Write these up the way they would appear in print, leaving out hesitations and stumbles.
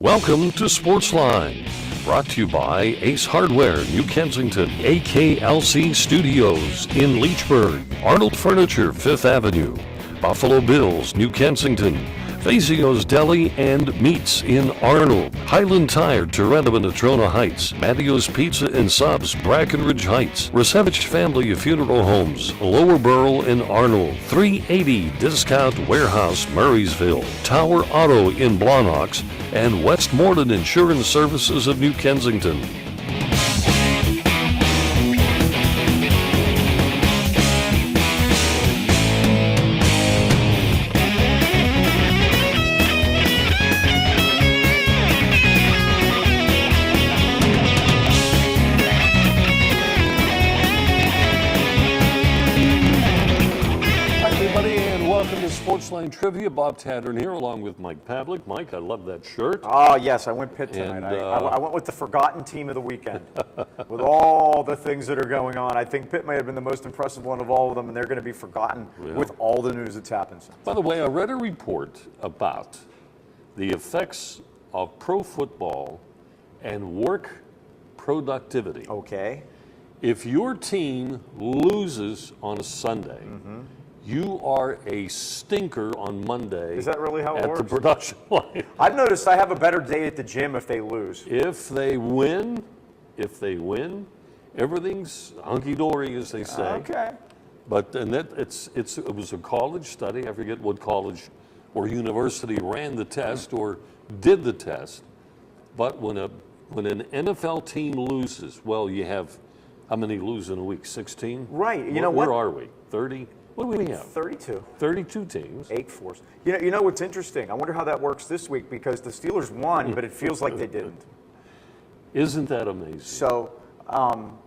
Welcome to Sportsline, brought to you by Ace Hardware, New Kensington, AKLC Studios in Leechburg, Arnold Furniture, 5th Avenue, Buffalo Bills, New Kensington, Fazio's Deli and Meats in Arnold, Highland Tire, Toronto and Natrona Heights, Mattio's Pizza and Subs, Brackenridge Heights, Resevich Family Funeral Homes, Lower Burl in Arnold, 380 Discount Warehouse, Murraysville, Tower Auto in Blawnox, and Westmoreland Insurance Services of New Kensington. Sportsline Trivia, Bob Tattern here, along with Mike Pavlik. Mike, I love that shirt. Oh, yes, I went Pitt tonight. I went with the forgotten team of the weekend. With all the things that are going on, I think Pitt may have been the most impressive one of all of them, and they're going to be forgotten with all the news that's happened since. By the way, I read a report about the effects of pro football and work productivity. Okay. If your team loses on a Sunday, you are a stinker on Monday. Is that really how it works? At the production line. I've noticed I have a better day at the gym if they lose. If they win, everything's hunky-dory, as they say. Okay. But and that it was a college study. I forget what college or university ran the test or did the test. But when an NFL team loses, well, you have how many lose in a week? 16. Right. You know where what? are we? 30. What do we have? 32. 32 teams. 8 force. You know what's interesting? I wonder how that works this week because the Steelers won, but it feels like they didn't. That amazing? So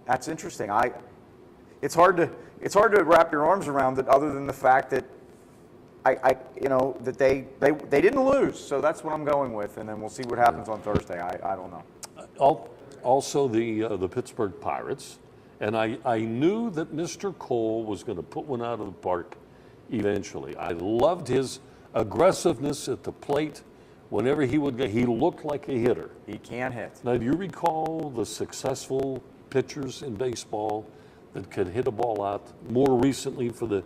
that's interesting. It's hard to wrap your arms around it, other than the fact that that they didn't lose. So that's what I'm going with, and then we'll see what happens on Thursday. I don't know. Also, the Pittsburgh Pirates. And I knew that Mr. Cole was going to put one out of the park eventually. I loved his aggressiveness at the plate. Whenever he looked like a hitter. He can hit. Now, do you recall the successful pitchers in baseball that could hit a ball out more recently for the,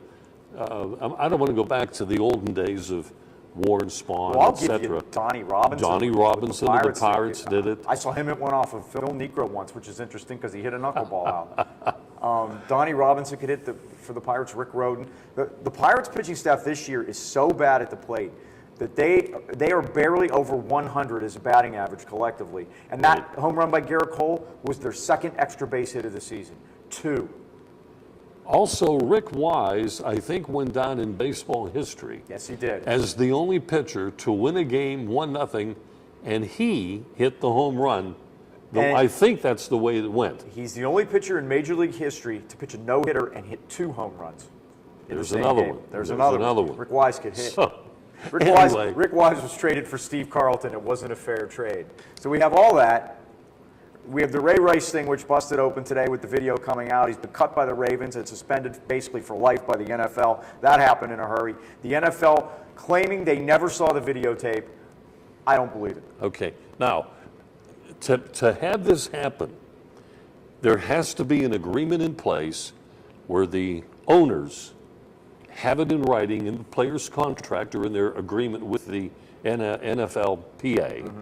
I don't want to go back to the olden days of Warren Spahn, well, I'll etc. give you Donnie Robinson. Donnie Robinson of the Pirates did it. I saw him hit one off of Phil Niekro once, which is interesting because he hit a knuckleball out. Donnie Robinson could hit for the Pirates. Rick Rhoden. The Pirates pitching staff this year is so bad at the plate that they are barely over 100 as a batting average collectively. And that home run by Garrett Cole was their second extra base hit of the season. 2. Also, Rick Wise, I think, went down in baseball history. Yes, he did. As the only pitcher to win a game 1-0, and he hit the home run. I think that's the way it went. He's the only pitcher in Major League history to pitch a no-hitter and hit 2 home runs. There's another one. There's another one. Rick Wise could hit. So, Rick Wise was traded for Steve Carlton. It wasn't a fair trade. So we have all that. We have the Ray Rice thing, which busted open today with the video coming out. He's been cut by the Ravens and suspended basically for life by the NFL. That happened in a hurry. The NFL claiming they never saw the videotape. I don't believe it. Okay. Now, to have this happen, there has to be an agreement in place where the owners have it in writing in the player's contract or in their agreement with the NFLPA.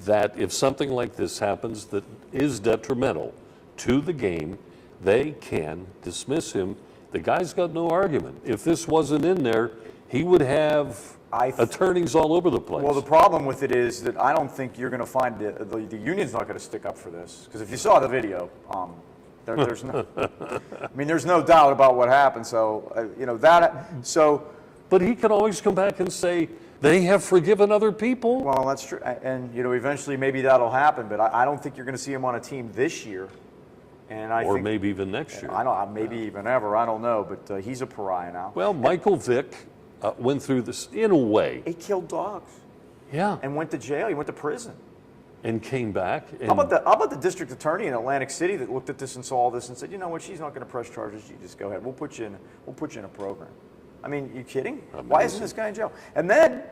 That if something like this happens that is detrimental to the game, they can dismiss him. The guy's got no argument. If this wasn't in there, he would have attorneys all over the place. Well, the problem with it is that I don't think you're going to find the union's not going to stick up for this. Because if you saw the video, there's no, there's no doubt about what happened. So, But he could always come back and say, they have forgiven other people. Well, that's true. And, eventually maybe that'll happen. But I don't think you're going to see him on a team this year. Or maybe even next year. Maybe even ever. I don't know. But he's a pariah now. Well, Michael Vick went through this in a way. He killed dogs. Yeah. And went to jail. He went to prison. And came back. And how about the district attorney in Atlantic City that looked at this and saw all this and said, you know what, she's not going to press charges. You just go ahead. We'll put you in a program. I mean, you kidding? Amazing. Why isn't this guy in jail? And then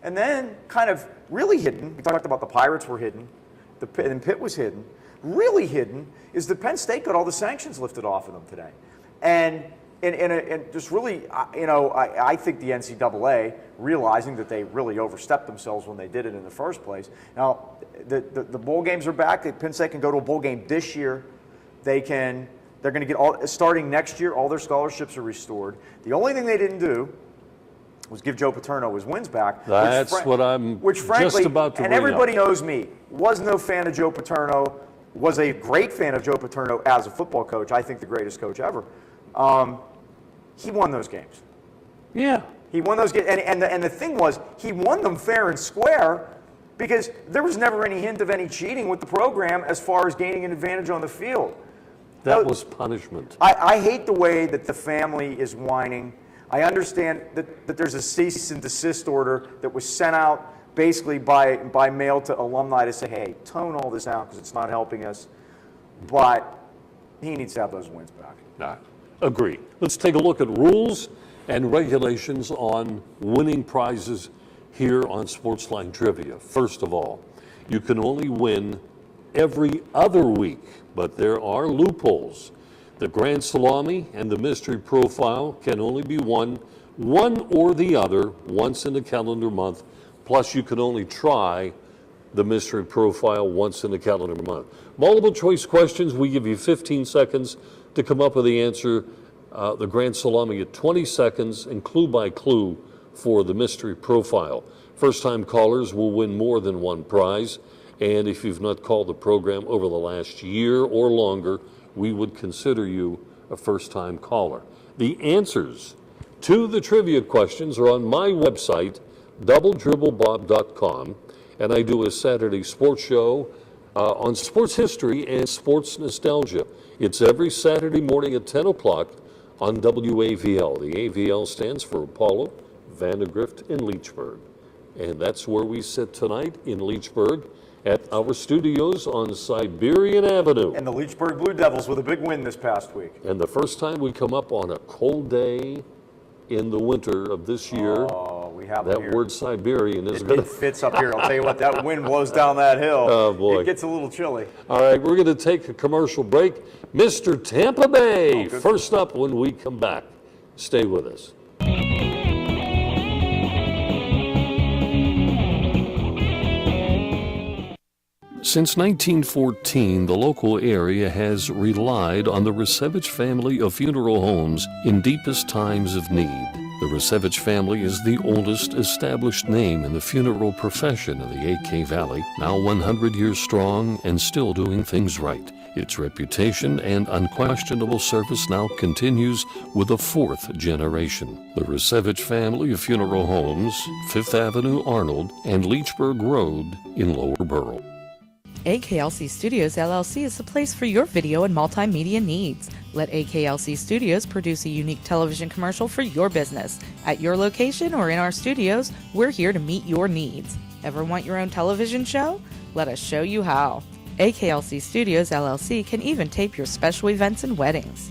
And then kind of really hidden, we talked about the Pirates were hidden, and Pitt was hidden. Really hidden is that Penn State got all the sanctions lifted off of them today. And just really, I think the NCAA, realizing that they really overstepped themselves when they did it in the first place. Now, the bowl games are back. Penn State can go to a bowl game this year. They're going to get starting next year, all their scholarships are restored. The only thing they didn't do was give Joe Paterno his wins back. That's what I'm just about to bring up. And everybody knows me. Was no fan of Joe Paterno. Was a great fan of Joe Paterno as a football coach. I think the greatest coach ever. He won those games. Yeah. He won those games. And the thing was, he won them fair and square because there was never any hint of any cheating with the program as far as gaining an advantage on the field. That was punishment. I hate the way that the family is whining. I understand that there's a cease and desist order that was sent out basically by mail to alumni to say, hey, tone all this out because it's not helping us. But he needs to have those wins back. Nah, agree. Let's take a look at rules and regulations on winning prizes here on Sportsline Trivia. First of all, you can only win every other week, but there are loopholes. The Grand Salami and the Mystery Profile can only be won one or the other once in a calendar month. Plus, you can only try the Mystery Profile once in a calendar month. Multiple choice questions, we give you 15 seconds to come up with the answer. The Grand Salami at 20 seconds, and clue by clue for the Mystery Profile. First-time callers will win more than one prize, and if you've not called the program over the last year or longer, we would consider you a first-time caller. The answers to the trivia questions are on my website, doubledribblebob.com, and I do a Saturday sports show on sports history and sports nostalgia. It's every Saturday morning at 10 o'clock on WAVL. The AVL stands for Apollo, Vandegrift, and Leechburg. And that's where we sit tonight in Leechburg at our studios on Siberian Avenue. And the Leechburg Blue Devils with a big win this past week. And the first time we come up on a cold day in the winter of this year, we have that here. Word Siberian is going It fits up here. I'll tell you what, that wind blows down that hill. Oh, boy. It gets a little chilly. All right, we're going to take a commercial break. Mr. Tampa Bay, good. first up when we come back. Stay with us. Since 1914, the local area has relied on the Resevich family of funeral homes in deepest times of need. The Resevich family is the oldest established name in the funeral profession in the AK Valley, now 100 years strong and still doing things right. Its reputation and unquestionable service now continues with a fourth generation. The Resevich family of funeral homes, 5th Avenue Arnold and Leechburg Road in Lower Borough. AKLC Studios LLC is the place for your video and multimedia needs. Let AKLC Studios produce a unique television commercial for your business. At your location or in our studios, we're here to meet your needs. Ever want your own television show? Let us show you how. AKLC Studios LLC can even tape your special events and weddings.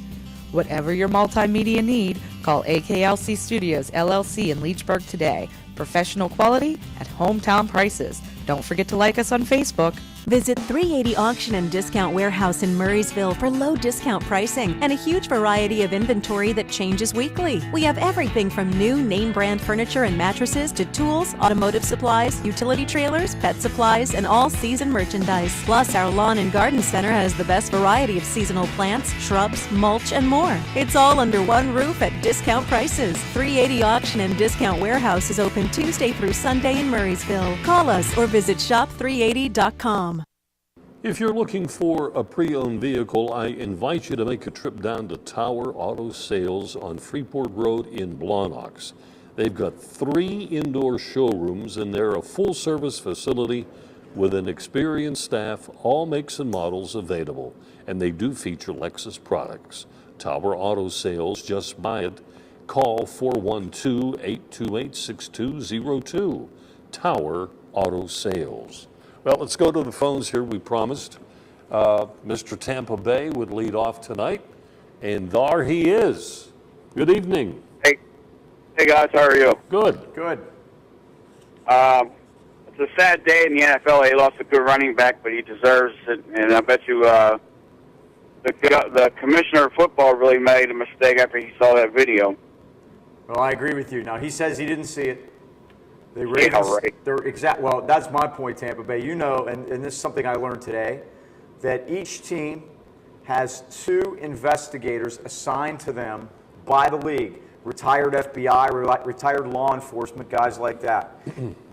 Whatever your multimedia need, call AKLC Studios LLC in Leechburg today. Professional quality at hometown prices. Don't forget to like us on Facebook. Visit 380 Auction and Discount Warehouse in Murraysville for low discount pricing and a huge variety of inventory that changes weekly. We have everything from new name brand furniture and mattresses to tools, automotive supplies, utility trailers, pet supplies, and all season merchandise. Plus, our lawn and garden center has the best variety of seasonal plants, shrubs, mulch, and more. It's all under one roof at discount prices. 380 Auction and Discount Warehouse is open Tuesday through Sunday in Murraysville. Call us or visit shop380.com. If you're looking for a pre-owned vehicle, I invite you to make a trip down to Tower Auto Sales on Freeport Road in Blawnox. They've got 3 indoor showrooms and they're a full-service facility with an experienced staff, all makes and models available, and they do feature Lexus products. Tower Auto Sales, just buy it. Call 412-828-6202. Tower Auto Sales. Well, let's go to the phones here. We promised Mr. Tampa Bay would lead off tonight, and there he is. Good evening. Hey guys, how are you? Good. Good. It's a sad day in the NFL. He lost a good running back, but he deserves it. And I bet you the commissioner of football really made a mistake after he saw that video. Well, I agree with you. Now, he says he didn't see it. The Yeah, Ravens, right. well, that's my point, Tampa Bay. You know, and this is something I learned today, that each team has 2 investigators assigned to them by the league, retired FBI, retired law enforcement, guys like that.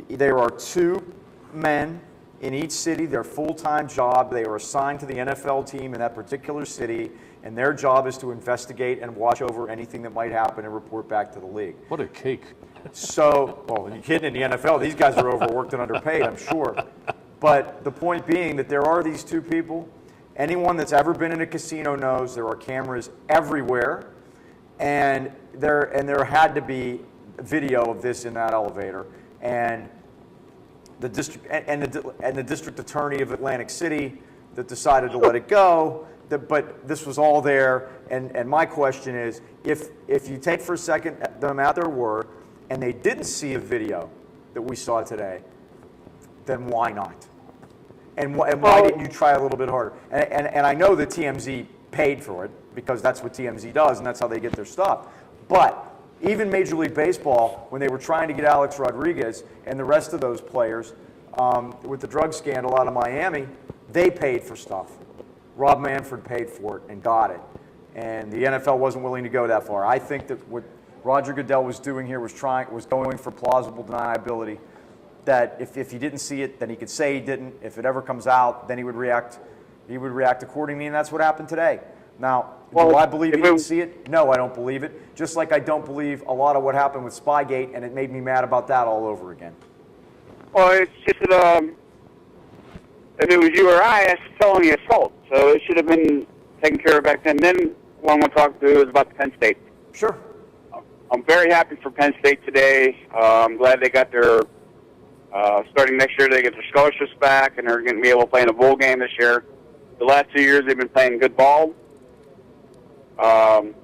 There are 2 men in each city, their full-time job. They are assigned to the NFL team in that particular city, and their job is to investigate and watch over anything that might happen and report back to the league. What a cake. So, well, you're kidding, in the NFL, these guys are overworked and underpaid, I'm sure. But the point being that there are these 2 people. Anyone that's ever been in a casino knows there are cameras everywhere, and there had to be video of this in that elevator. And the district and the district attorney of Atlantic City that decided to let it go. But this was all there. And my question is, if you take for a second them at their word, and they didn't see a video that we saw today, then why not? And why didn't you try a little bit harder? And I know that TMZ paid for it because that's what TMZ does and that's how they get their stuff. But even Major League Baseball, when they were trying to get Alex Rodriguez and the rest of those players with the drug scandal out of Miami, they paid for stuff. Rob Manfred paid for it and got it. And the NFL wasn't willing to go that far. I think that what Roger Goodell was doing here was going for plausible deniability. That if he didn't see it, then he could say he didn't. If it ever comes out, then he would react accordingly, and that's what happened today. Now, do I believe he didn't see it? No, I don't believe it. Just like I don't believe a lot of what happened with Spygate, and it made me mad about that all over again. Well, it's just that if it was you or I, that's felony assault. So it should have been taken care of back then. Then what I'm going to talk to is about Penn State. Sure. I'm very happy for Penn State today. I'm glad they got their starting next year, they get their scholarships back, and they're going to be able to play in a bowl game this year. The last 2 years, they've been playing good ball. I'm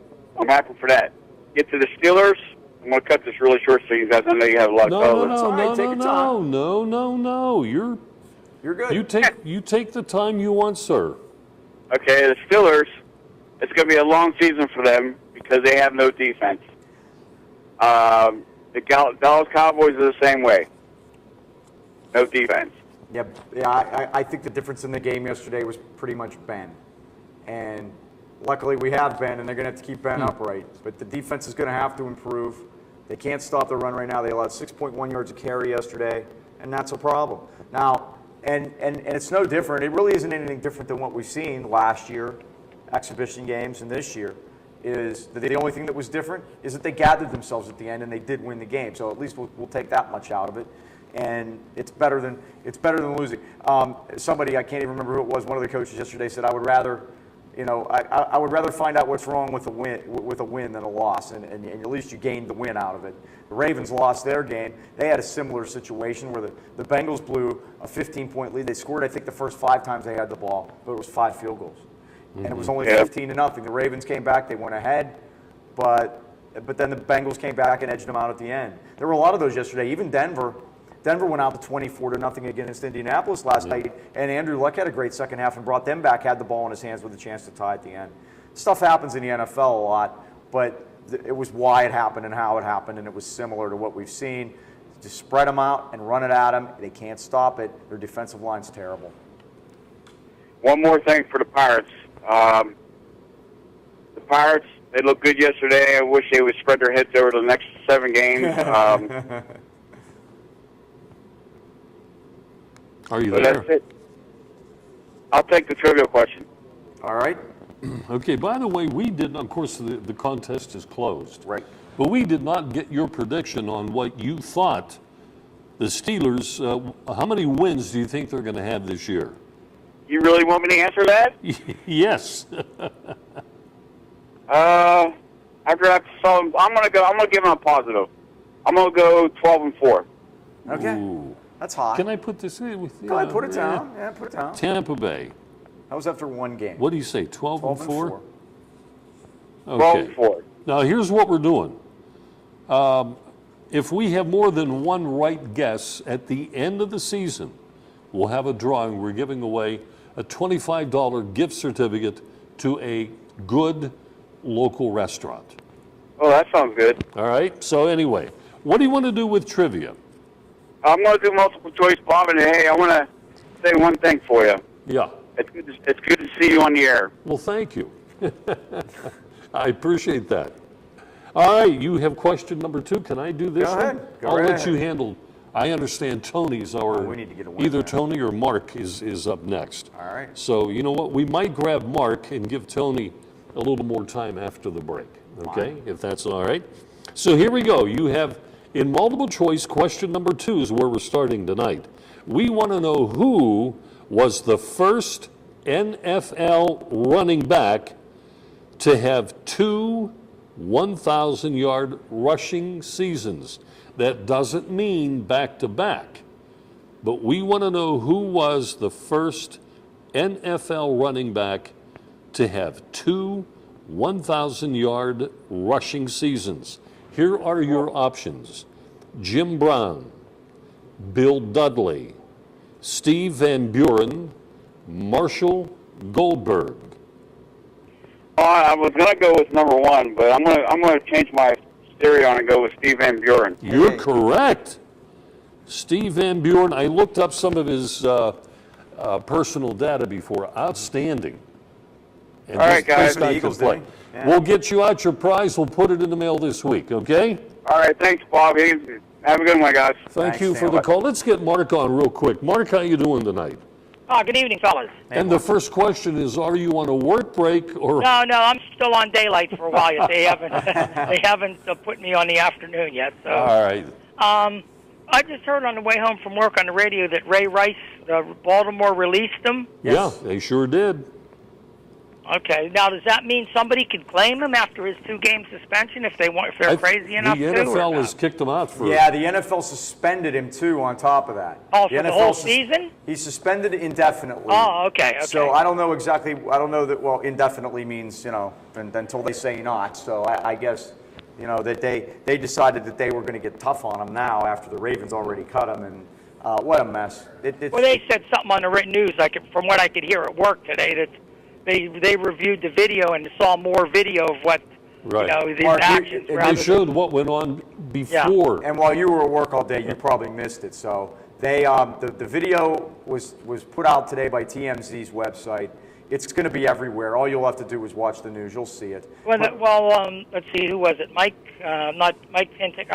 happy for that. Get to the Steelers. I'm going to cut this really short so you guys, I know you have a lot of No. You're good. You take the time you want, sir. Okay, the Steelers, it's going to be a long season for them because they have no defense. The Dallas Cowboys are the same way. No defense. Yeah. I think the difference in the game yesterday was pretty much Ben. And luckily we have Ben, and they're going to have to keep Ben upright. But the defense is going to have to improve. They can't stop the run right now. They allowed 6.1 yards a carry yesterday, and that's a problem. Now, and it's no different. It really isn't anything different than what we've seen last year, exhibition games, and this year. Is that the only thing that was different is that they gathered themselves at the end and they did win the game. So at least we'll take that much out of it. And it's better than losing. Somebody, I can't even remember who it was, one of the coaches yesterday said, I would rather find out what's wrong with a win than a loss, and at least you gained the win out of it. The Ravens lost their game. They had a similar situation where the Bengals blew a 15-point lead. They scored, I think, the first 5 times they had the ball, but it was 5 field goals. And it was only 15-0. The Ravens came back, they went ahead, but then the Bengals came back and edged them out at the end. There were a lot of those yesterday. Even Denver went out to 24-0 against Indianapolis last night, and Andrew Luck had a great second half and brought them back, had the ball in his hands with a chance to tie at the end. Stuff happens in the NFL a lot, but it was why it happened and how it happened, and it was similar to what we've seen. Just spread them out and run it at them. They can't stop it. Their defensive line's terrible. One more thing for the Pirates. The Pirates, they looked good yesterday. I wish they would spread their heads over the next 7 games. Are you so there? That's it. I'll take the trivial question. All right. Okay, by the way, we didn't, of course, the contest is closed. Right. But we did not get your prediction on what you thought the Steelers, how many wins do you think they're going to have this year? You really want me to answer that? Yes. After I saw them, I'm gonna give them a positive. I'm gonna go 12-4. Okay. Ooh. That's hot. Can I put this in with you? Go ahead, put it down. Yeah, put it down. Tampa Bay. That was after 1 game. What do you say, 12-4? 12-4. Okay. 12-4. Now, here's what we're doing. If we have more than one right guess at the end of the season, we'll have a drawing. We're giving away a $25 gift certificate to a good local restaurant. Oh, that sounds good. All right? So anyway, what do you want to do with trivia? I'm going to do multiple choice, Bob, and hey, I want to say one thing for you. Yeah. It's good to see you on the air. Well, thank you. I appreciate that. All right, you have question number 2. Can I do this Go one? ahead. Go I'll right let ahead. you handle. I understand Tony's our. we need to get a win either there. Tony or Mark is up next. All right. So you know what? We might grab Mark and give Tony a little more time after the break. Okay, if that's all right. So here we go. You have in multiple choice question number 2 is where we're starting tonight. We want to know who was the first NFL running back to have 2 1,000-yard rushing seasons. That doesn't mean back-to-back, but we want to know who was the first NFL running back to have 2 1,000-yard rushing seasons. Here are your options: Jim Brown, Bill Dudley, Steve Van Buren, Marshall Goldberg. I was going to go with number 1, but I'm going to change my stereo and go with Steve Van Buren. You're correct. Steve Van Buren, I looked up some of his personal data before. Outstanding. And All right, guys. this guy The can Eagles, play. didn't he? Yeah. We'll get you out your prize. We'll put it in the mail this week, okay? All right, thanks, Bob. Have a good one, guys. Thank Thanks, you for Sam. the call. Let's get Mark on real quick. Mark, how you doing tonight? Oh, good evening, fellas. And the first question is, are you on a work break or? No, I'm still on daylight for a while yet. They haven't put me on the afternoon yet. So, All right. I just heard on the way home from work on the radio that Ray Rice, Baltimore, released him. Yeah, they sure did. Okay, now does that mean somebody can claim him after his 2-game suspension if they're crazy enough The to? NFL has kicked him out for. Yeah, the NFL suspended him too. On top of that, Oh, for the NFL whole season? He's suspended indefinitely. Oh, okay. So I don't know exactly. I don't know that. Well, indefinitely means until they say not. So I guess that they decided that they were going to get tough on him now after the Ravens already cut him, and what a mess. Well, they said something on the written news, from what I could hear at work today, that they reviewed the video and saw more video of what Right. these Mark, actions. and They showed what went on before. And while you were at work all day, you probably missed it. So they the video was put out today by TMZ's website. It's going to be everywhere. All you'll have to do is watch the news. You'll see it. Let's see, who was it? Not Mike Pintick.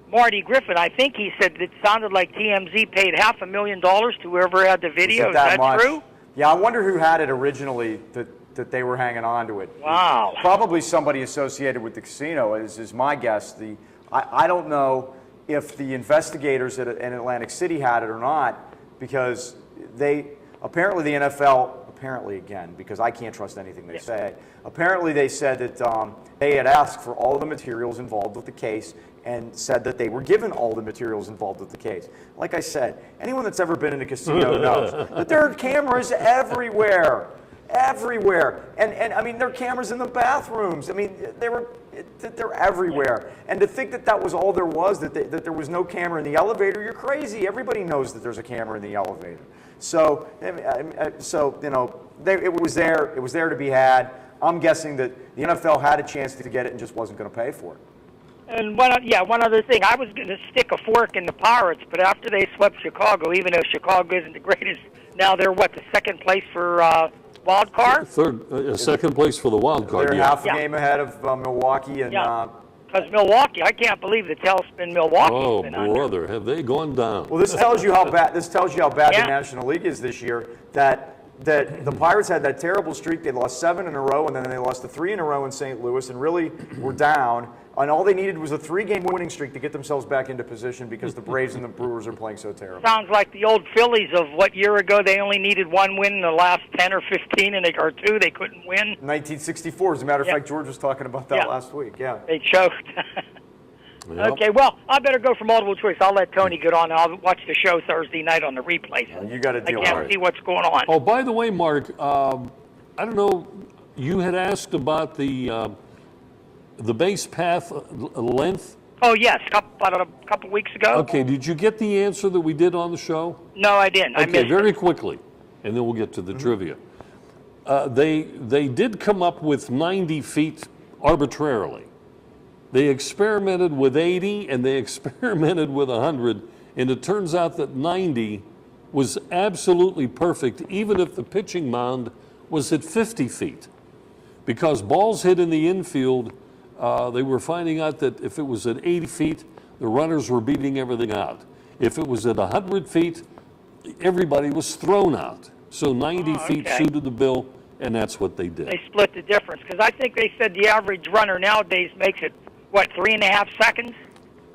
Marty Griffin. I think he said it sounded like TMZ paid $500,000 to whoever had the video. Is that much? true? Yeah, I wonder who had it originally that they were hanging on to it. Wow. Probably somebody associated with the casino is my guess. I don't know if the investigators in Atlantic City had it or not, because apparently the NFL, again, because I can't trust anything they say, apparently they said that they had asked for all the materials involved with the case and said that they were given all the materials involved with the case. Like I said, anyone that's ever been in a casino knows that there are cameras everywhere. And I mean, there are cameras in the bathrooms. I mean, they're everywhere. And to think that was all there was, that there was no camera in the elevator, you're crazy. Everybody knows that there's a camera in the elevator. So it was there. It was there to be had. I'm guessing that the NFL had a chance to get it and just wasn't going to pay for it. And one other thing. I was going to stick a fork in the Pirates, but after they swept Chicago, even though Chicago isn't the greatest, now they're the second place for wild card? Second place for the wild card. They're half a game ahead of Milwaukee and. Because Milwaukee, I can't believe the tailspin Milwaukee's Oh, been under. brother, have they gone down? Well, this tells you how bad. Yeah. The National League is this year. That the Pirates had that terrible streak. They lost 7 in a row, and then they lost the 3 in a row in St. Louis, and really were down. And all they needed was a 3-game winning streak to get themselves back into position, because the Braves and the Brewers are playing so terrible. Sounds like the old Phillies of what year ago? They only needed 1 win in the last 10 or 15, or 2. They couldn't win. 1964, as a matter of fact, George was talking about that last week. Yeah. They choked. Yep. Okay, well, I better go for multiple choice. I'll let Tony get on. I'll watch the show Thursday night on the replay. You got to deal I with can't it. see what's going on. Oh, by the way, Mark, I don't know, you had asked about the base path length Oh, yes, about a couple weeks ago. Okay, did you get the answer that we did on the show? No, I didn't. I Okay, missed very it. quickly, and then we'll get to the trivia. They did come up with 90 feet arbitrarily. They experimented with 80 and they experimented with 100, and it turns out that 90 was absolutely perfect, even if the pitching mound was at 50 feet. Because balls hit in the infield, they were finding out that if it was at 80 feet, the runners were beating everything out. If it was at 100 feet, everybody was thrown out. So 90 feet okay. suited the bill, and that's what they did. They split the difference, because I think they said the average runner nowadays makes it, 3.5 seconds?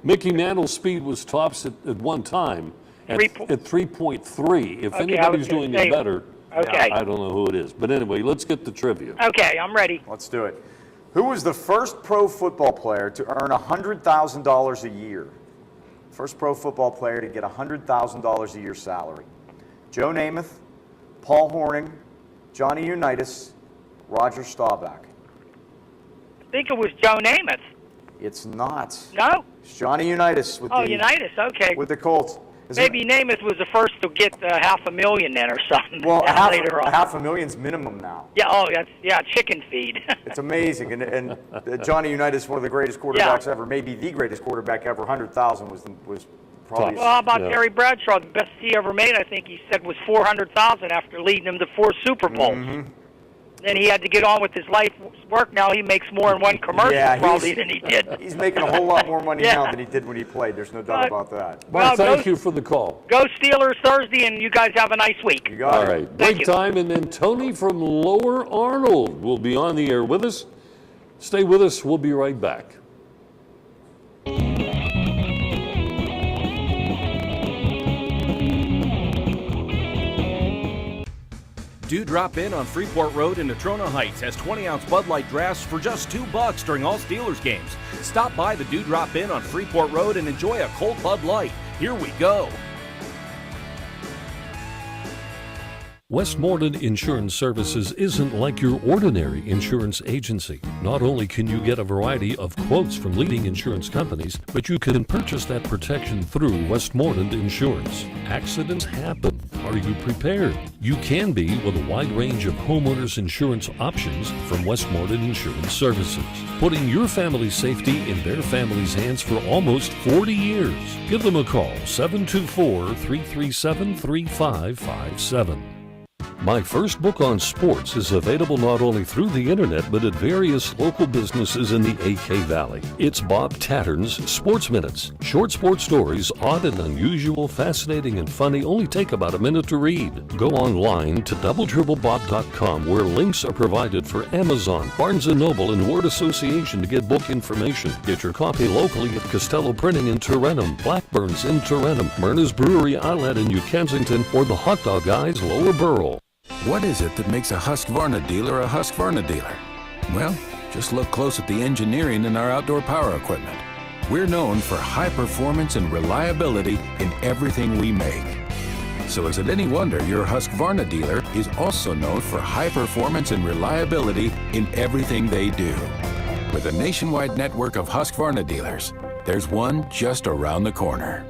Mickey Mantle's speed was tops at one time at 3.3. If anybody's doing it better, okay. I don't know who it is. But anyway, let's get the trivia. Okay, I'm ready. Let's do it. Who was the first pro football player to earn $100,000 a year? First pro football player to get $100,000 a year salary. Joe Namath, Paul Hornung, Johnny Unitas, Roger Staubach. I think it was Joe Namath. It's not. No? It's Johnny Unitas with Unitas, okay. with the Colts. Maybe Namath was the first to get $500,000 then or something. Well, later on. $500,000's minimum now. Yeah, chicken feed. It's amazing, and Johnny Unitas, one of the greatest quarterbacks ever, maybe the greatest quarterback ever. 100,000 was probably. Well, how about Terry Bradshaw? The best he ever made, I think he said, was $400,000 after leading them to 4 Super Bowls. Mm-hmm. Then he had to get on with his life work. Now he makes more in one commercial probably than he did. He's making a whole lot more money now than he did when he played. There's no doubt about that. Well, thank you for the call. Go Steelers Thursday, and you guys have a nice week. You got it. All right, break time, and then Tony from Lower Arnold will be on the air with us. Stay with us. We'll be right back. Do drop in on Freeport Road in Natrona Heights has 20-ounce Bud Light drafts for just $2 during all Steelers games. Stop by the Do Drop In on Freeport Road and enjoy a cold Bud Light. Here we go. Westmoreland Insurance Services isn't like your ordinary insurance agency. Not only can you get a variety of quotes from leading insurance companies, but you can purchase that protection through Westmoreland Insurance. Accidents happen. Are you prepared? You can be with a wide range of homeowners insurance options from Westmoreland Insurance Services, putting your family's safety in their family's hands for almost 40 years. Give them a call, 724-337-3557. My first book on sports is available not only through the internet, but at various local businesses in the AK Valley. It's Bob Tattern's Sports Minutes. Short sports stories, odd and unusual, fascinating and funny, only take about a minute to read. Go online to doubletripleBob.com, where links are provided for Amazon, Barnes & Noble, and Word Association to get book information. Get your copy locally at Costello Printing in Tarentum, Blackburn's in Tarentum, Myrna's Brewery Outlet in New Kensington, or the Hot Dog Guys Lower Borough. What is it that makes a Husqvarna dealer a Husqvarna dealer? Well, just look close at the engineering in our outdoor power equipment. We're known for high performance and reliability in everything we make. So is it any wonder your Husqvarna dealer is also known for high performance and reliability in everything they do? With a nationwide network of Husqvarna dealers, there's one just around the corner.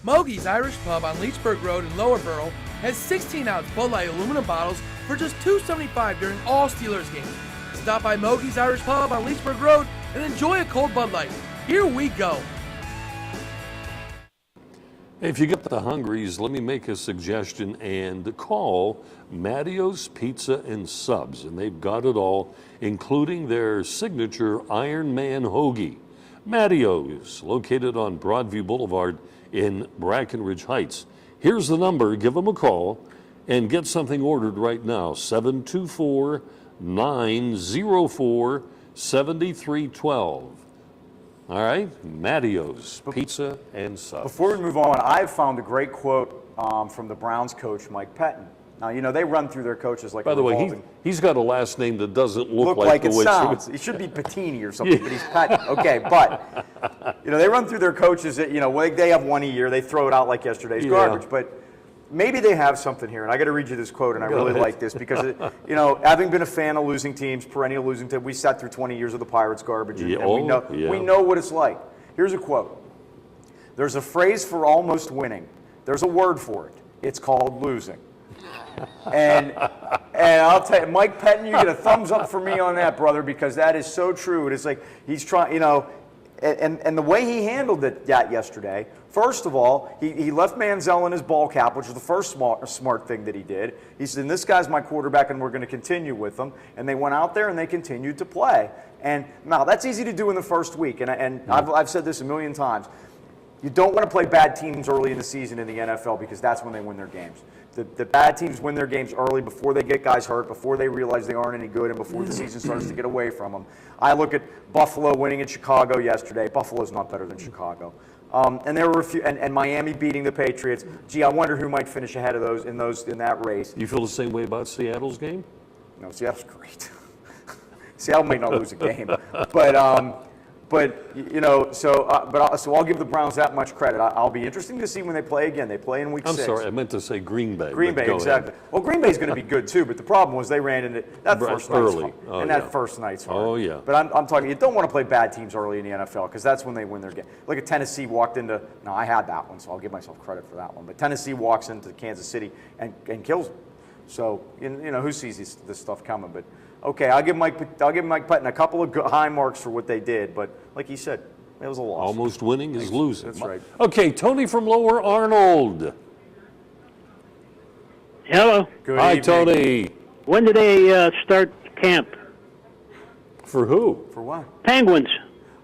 Mogi's Irish Pub on Leechburg Road in Lower Borough has 16-ounce Bud Light aluminum bottles for just $2.75 during all Steelers games. Stop by Mogi's Irish Pub on Leechburg Road and enjoy a cold Bud Light. Here we go. If you get the hungries, let me make a suggestion and call Mattio's Pizza and Subs, and they've got it all, including their signature Iron Man hoagie. Mattio's, located on Broadview Boulevard in Brackenridge Heights. Here's the number. Give them a call and get something ordered right now. 724-904-7312. All right, Mattio's Pizza and Subs. Before we move on, I've found a great quote from the Browns coach, Mike Pettin. Now, you know, they run through their coaches like By the way, he's got a last name that doesn't look like the it way sounds. It should be Patini or something, but he's Pettin. Okay, but, you know, they run through their coaches, they have one a year. They throw it out like yesterday's garbage. But maybe they have something here, and I got to read you this quote, and I really like this because, having been a fan of losing teams, perennial losing teams, we sat through 20 years of the Pirates garbage, and we know what it's like. Here's a quote. There's a phrase for almost winning. There's a word for it. It's called losing. And I'll tell you, Mike Pettin, you get a thumbs up for me on that, brother, because that is so true. It's like he's trying, and the way he handled that yesterday, first of all, he left Manziel in his ball cap, which was the first smart thing that he did. He said, this guy's my quarterback, and we're going to continue with him. And they went out there, and they continued to play. And now, that's easy to do in the first week, and I've said this a million times. You don't want to play bad teams early in the season in the NFL because that's when they win their games. The bad teams win their games early before they get guys hurt, before they realize they aren't any good, and before the season starts to get away from them. I look at Buffalo winning in Chicago yesterday. Buffalo's not better than Chicago. And there were and Miami beating the Patriots. Gee, I wonder who might finish ahead of those in that race. You feel the same way about Seattle's game? No, Seattle's great. Seattle might not lose a game, so I'll give the Browns that much credit. I'll be interesting to see when they play again. They play in week 6. I'm sorry, I meant to say Green Bay. Green Bay, exactly. Well, Green Bay's going to be good too, but the problem was they ran into that first early. That first night's hard. Oh yeah. But I'm talking. You don't want to play bad teams early in the NFL because that's when they win their game. Look at Tennessee walked into. No, I had that one, so I'll give myself credit for that one. But Tennessee walks into Kansas City and kills them. So who sees this stuff coming? But okay, I'll give Mike Pettin a couple of high marks for what they did. But like he said, it was a loss. Almost winning is losing. That's right. Okay, Tony from Lower Arnold. Hello. Good Hi, evening. Tony. When do they start camp? For who? For what? Penguins.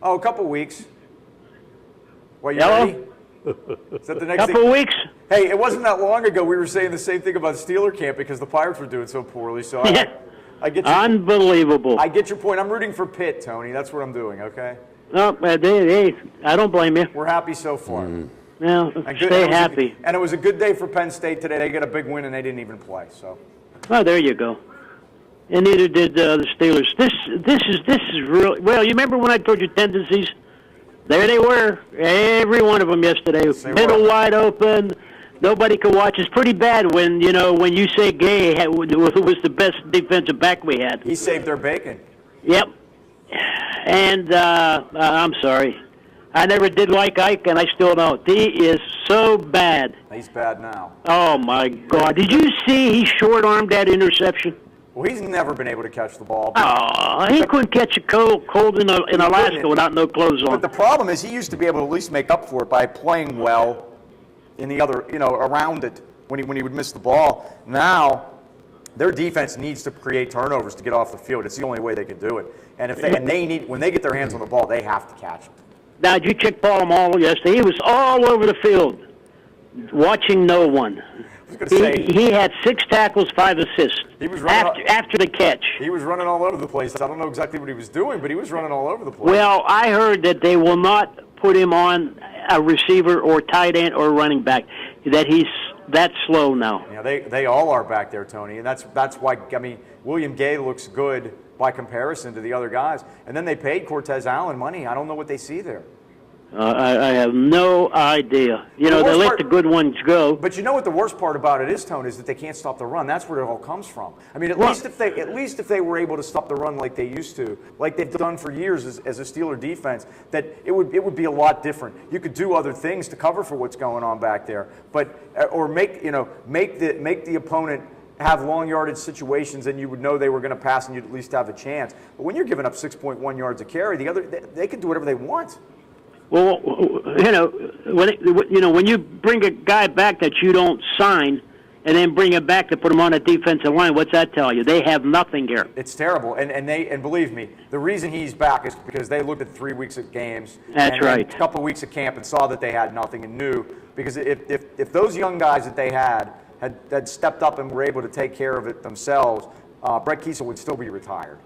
Oh, a couple weeks. What, you Hello? ready? Is that the next Couple thing? weeks? Hey, it wasn't that long ago we were saying the same thing about Steeler camp because the Pirates were doing so poorly. So I get your, Unbelievable. I get your point. I'm rooting for Pitt, Tony. That's what I'm doing, okay? No, I don't blame you. We're happy so far. Now, And stay happy. And it was a good day for Penn State today. They got a big win and they didn't even play. So. Oh, there you go. And neither did the Steelers. This is real. Well, you remember when I told you tendencies? There they were, every one of them yesterday. Middle wide open. Nobody could watch. It's pretty bad when you say Gay was the best defensive back we had. He saved their bacon. Yep. And I'm sorry. I never did like Ike, and I still don't. He is so bad. He's bad now. Oh, my God. Did you see he short-armed that interception? Well, he's never been able to catch the ball. Oh, he couldn't catch a cold in Alaska without no clothes on. But the problem is he used to be able to at least make up for it by playing well in the other, around it when he would miss the ball. Now, their defense needs to create turnovers to get off the field. It's the only way they can do it. And when they get their hands on the ball, they have to catch it. Now, did you check Paul Mall yesterday? He was all over the field, watching no one. He had 6 tackles, 5 assists. He was running after the catch. He was running all over the place. I don't know exactly what he was doing, but he was running all over the place. Well, I heard that they will not put him on a receiver or tight end or running back. That he's that slow now. Yeah, they all are back there, Tony, and that's why William Gay looks good by comparison to the other guys. And then they paid Cortez Allen money. I don't know what they see there. I have no idea. They let the good ones go. But you know what the worst part about it is, Tony, is that they can't stop the run. That's where it all comes from. I mean, at least if they were able to stop the run like they used to, like they've done for years as a Steeler defense, that it would be a lot different. You could do other things to cover for what's going on back there, or make the opponent have long yardage situations, and you would know they were going to pass, and you'd at least have a chance. But when you're giving up 6.1 yards a carry, they can do whatever they want. Well, when you bring a guy back that you don't sign, and then bring him back to put him on a defensive line, what's that tell you? They have nothing here. It's terrible, and believe me, the reason he's back is because they looked at 3 weeks of games. That's right. A couple of weeks of camp and saw that they had nothing and knew, because if those young guys that they had stepped up and were able to take care of it themselves, Brett Kiesel would still be retired.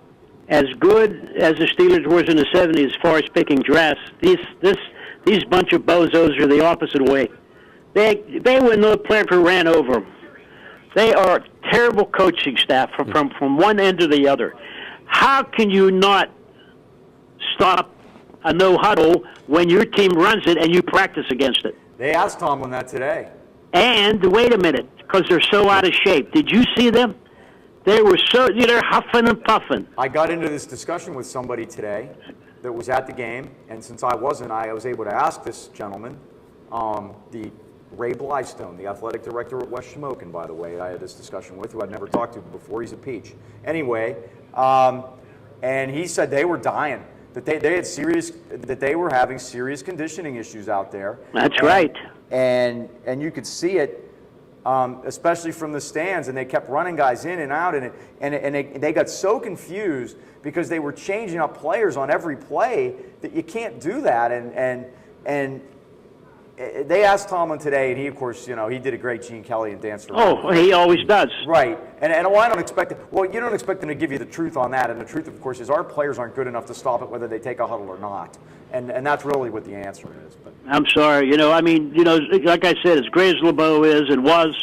As good as the Steelers was in the 70s as far as picking drafts, these bunch of bozos are the opposite way. They were no player who ran over them. They are a terrible coaching staff from one end to the other. How can you not stop a no huddle when your team runs it and you practice against it? They asked Tomlin that today. And wait a minute, because they're so out of shape. Did you see them? They were so, they're huffing and puffing. I got into this discussion with somebody today that was at the game, and since I wasn't, I was able to ask this gentleman, the Ray Blystone, the athletic director at West Shamokin, by the way, I had this discussion with, who I'd never talked to before. He's a peach. Anyway, and he said they were dying, that they were having serious conditioning issues out there. That's right. And you could see it, especially from the stands, and they kept running guys in and out, and they got so confused because they were changing up players on every play that you can't do that. And they asked Tomlin today, and he, of course, he did a great Gene Kelly and danced around. Oh, he always does. Right. And I don't expect it. Well, you don't expect them to give you the truth on that, and the truth, of course, is our players aren't good enough to stop it whether they take a huddle or not. And that's really what the answer is. But I'm sorry. Like I said, as great as LeBeau is and was,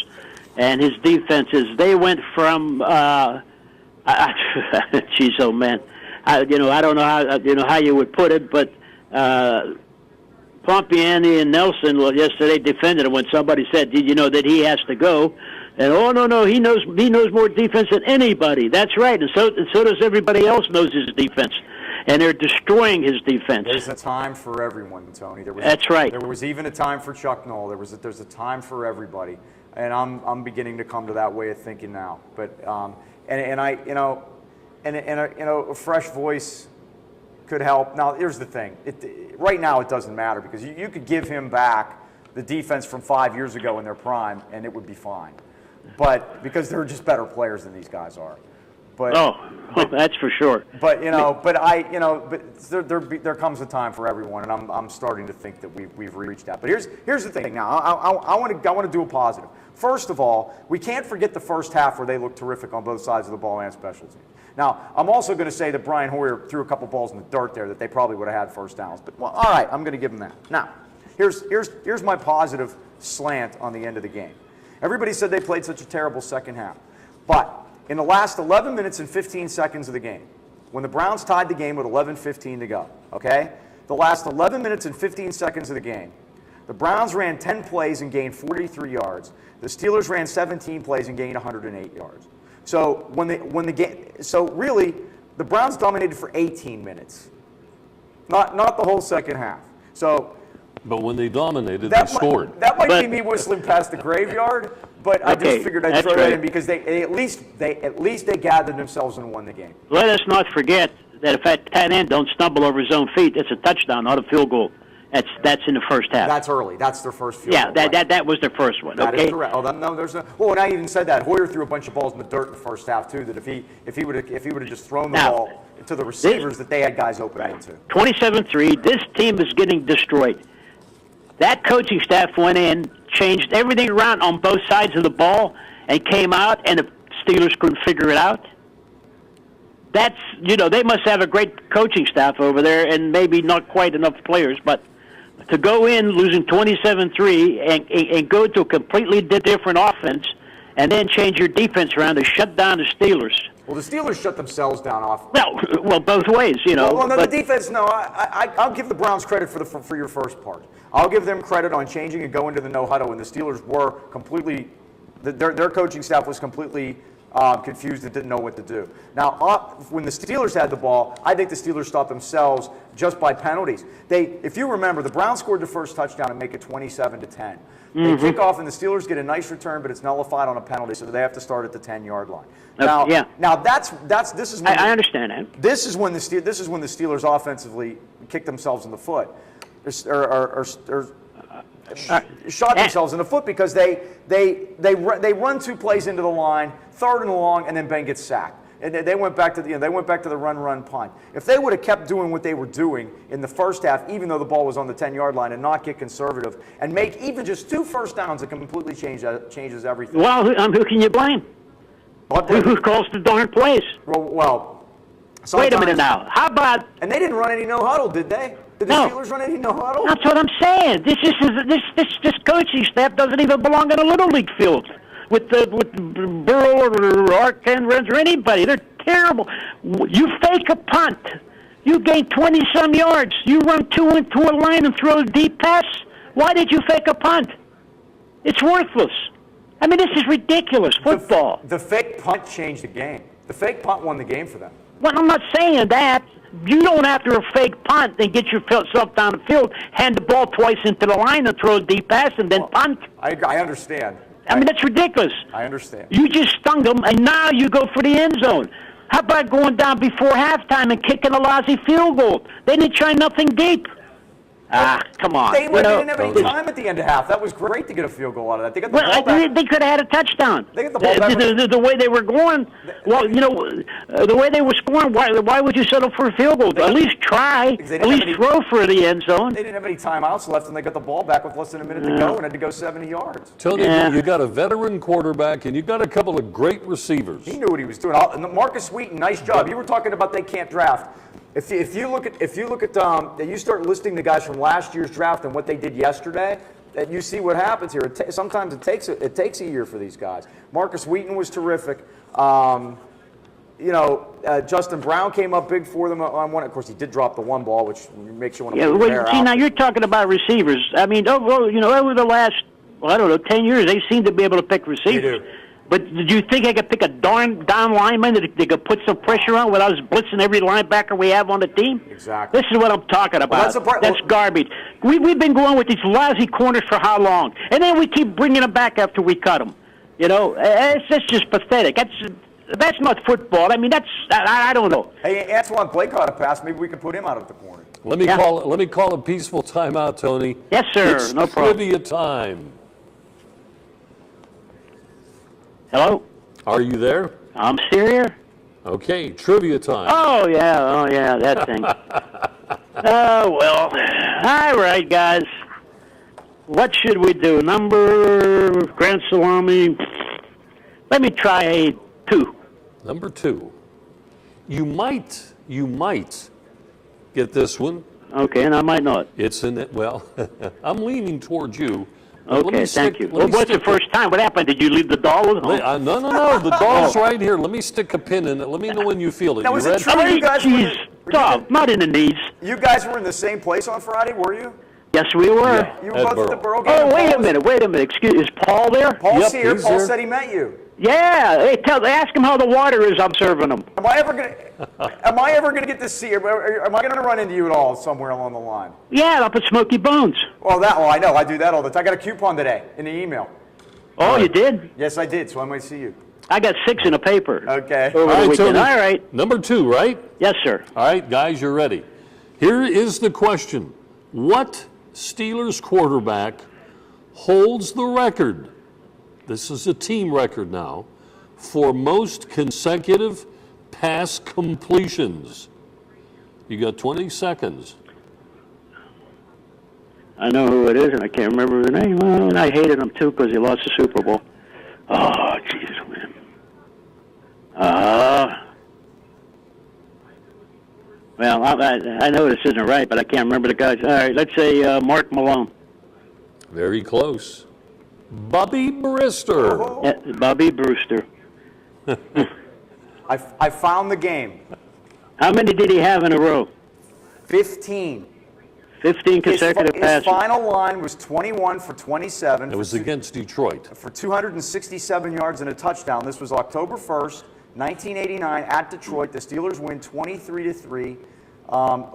and his defenses, they went from, geez, oh man, I don't know how you would put it, but Pompiani and Nelson yesterday defended him when somebody said, "Did you know that he has to go?" And no, he knows more defense than anybody. That's right, and so does everybody else knows his defense. And they're destroying his defense. There's a time for everyone, Tony. That's right. There was even a time for Chuck Noll. There's a time for everybody, and I'm beginning to come to that way of thinking now. But a fresh voice could help. Now here's the thing. Right now it doesn't matter because you could give him back the defense from 5 years ago in their prime, and it would be fine. But because they're just better players than these guys are. But, that's for sure. But there comes a time for everyone, and I'm starting to think that we've reached that. But here's the thing. Now I want to do a positive. First of all, we can't forget the first half where they looked terrific on both sides of the ball and special teams. Now I'm also going to say that Brian Hoyer threw a couple balls in the dirt there that they probably would have had first downs. But all right, I'm going to give him that. Now here's my positive slant on the end of the game. Everybody said they played such a terrible second half, but in the last 11 minutes and 15 seconds of the game, when the Browns tied the game with 11:15 to go, okay? The last 11 minutes and 15 seconds of the game, the Browns ran 10 plays and gained 43 yards. The Steelers ran 17 plays and gained 108 yards. So really, the Browns dominated for 18 minutes, not the whole second half. But when they dominated, they scored. That might be me whistling past the graveyard, but I just figured I'd throw that in because they gathered themselves and won the game. Let us not forget that if that tight end don't stumble over his own feet, it's a touchdown, not a field goal. That's in the first half. That's early. That's their first field goal. That was their first one. That is correct. And I even said that Hoyer threw a bunch of balls in the dirt in the first half too. That if he would have just thrown the ball to the receivers, that they had guys open into. 27-3. This team is getting destroyed. That coaching staff went in, changed everything around on both sides of the ball, and came out, and the Steelers couldn't figure it out. They must have a great coaching staff over there, and maybe not quite enough players, but to go in losing 27-3 and go to a completely different offense, and then change your defense around to shut down the Steelers. Well, the Steelers shut themselves down off. Well, both ways, the defense. No, I'll give the Browns credit for your first part. I'll give them credit on changing and going to the no huddle when the Steelers were completely. Their coaching staff was completely confused and didn't know what to do. Now, when the Steelers had the ball, I think the Steelers stopped themselves just by penalties. If you remember, the Browns scored the first touchdown and make it 27-10. They kick off and the Steelers get a nice return, but it's nullified on a penalty, so they have to start at the 10-yard line. Now, this is when I understand that. This is when the Steelers offensively kicked themselves in the foot, or shot themselves in the foot because they run two plays into the line, third and long, and then Ben gets sacked. And they went back to the run punt. If they would have kept doing what they were doing in the first half, even though the ball was on the 10-yard line, and not get conservative and make even just 2 first downs, it completely changes everything. Well, who can you blame? Who calls the darn plays? Well, wait a minute now. How about? And they didn't run any no huddle, did they? Did the Steelers run any no huddle? That's what I'm saying. This coaching staff doesn't even belong in a little league field with Burrow or Arkan or anybody. They're terrible. You fake a punt. You gain 20-some yards. You run 2 into a line and throw a deep pass. Why did you fake a punt? It's worthless. I mean, this is ridiculous football. The fake punt changed the game. The fake punt won the game for them. Well, I'm not saying that. You don't, after a fake punt, then get yourself down the field, hand the ball twice into the line and throw a deep pass and then punt. I understand. I mean, that's ridiculous. I understand. You just stung them, and now you go for the end zone. How about going down before halftime and kicking a lousy field goal? They didn't try nothing deep. Come on. They didn't have any time at the end of half. That was great to get a field goal out of that. They got the ball back. They could have had a touchdown. They got the ball back. The way they were going, the way they were scoring, why would you settle for a field goal? At least try. At least throw for the end zone. They didn't have any timeouts left, and they got the ball back with less than a minute to go and had to go 70 yards. Tony, you got a veteran quarterback, and you got a couple of great receivers. He knew what he was doing. And Marcus Wheaton, nice job. You were talking about they can't draft. If you look at you start listing the guys from last year's draft and what they did yesterday, that you see what happens here. Sometimes it takes a year for these guys. Marcus Wheaton was terrific. Justin Brown came up big for them on one. Of course, he did drop the one ball, which makes you want to put your hair out. Now you're talking about receivers. I mean, over the last 10 years, they seem to be able to pick receivers. They do. But do you think I could pick a down lineman that they could put some pressure on without us blitzing every linebacker we have on the team? Exactly. This is what I'm talking about. Well, that's garbage. We've been going with these lousy corners for how long? And then we keep bringing them back after we cut them. It's just pathetic. That's not football. I mean, I don't know. Hey, Antoine Blake caught a pass. Maybe we can put him out of the corner. Let me call a peaceful timeout, Tony. Yes, sir. It's no problem. Trivia time. Hello? Are you there? I'm still here. Okay, trivia time. Oh, yeah, that thing. Oh, well. All right, guys. What should we do? Grand Salami. Let me try 2. Number 2. You might get this one. Okay, and I might not. It's in it. Well, I'm leaning towards you. Okay, thank you. Well, what's the first time? What happened? Did you leave the doll at home? No. The doll's right here. Let me stick a pin in it. Let me know when you feel it. Now, you is ready? it true you guys Dog, not in the knees. You guys were in the same place on Friday, were you? Yes, we were. Yeah, You were both at the Burrow game? Oh, wait a minute. Excuse, is Paul there? Paul's Yep, here. he's Paul here. said he met you. Yeah. Hey, ask him how the water is I'm serving him. Am I ever gonna get to see you? Am I gonna run into you at all somewhere along the line? Yeah, up at Smoky Bones. Well, I know. I do that all the time. I got a coupon today in the email. Oh, you did? Yes, I did. So I might see you. I got 6 in a paper. Okay. Over the weekend. Tony. All right. Number 2, right? Yes, sir. All right, guys, you're ready. Here is the question. What Steelers quarterback holds the record? This is a team record now for most consecutive pass completions. You got 20 seconds. I know who it is, and I can't remember the name. And I hated him, too, because he lost the Super Bowl. Oh, Jesus, man. Well, I know this isn't right, but I can't remember the guys. All right, let's say Mark Malone. Very close. Bobby Brister. Yeah, Bobby Brewster. I found the game. How many did he have in a row? 15. 15 consecutive His passes. final line was 21 for 27. It was against Detroit. For 267 yards and a touchdown. This was October 1st, 1989 at Detroit. The Steelers win 23-3.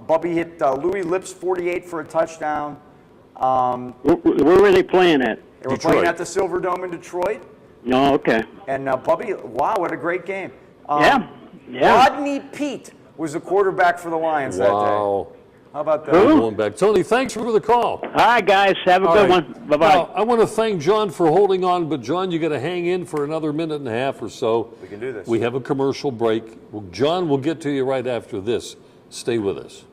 Bubby hit Louis Lips 48 for a touchdown. Where were they playing at? They were Detroit. playing at the Silver Dome in Detroit. Oh, okay. And Bubby, wow, what a great game. Yeah. Rodney Peete was the quarterback for the Lions that day. Wow. How about that? Going back. Tony, thanks for the call. All right, guys. Have a good one. Bye-bye. Now, I want to thank John for holding on, but John, you got to hang in for another minute and a half or so. We can do this. We have a commercial break. Well, John will get to you right after this. Stay with us.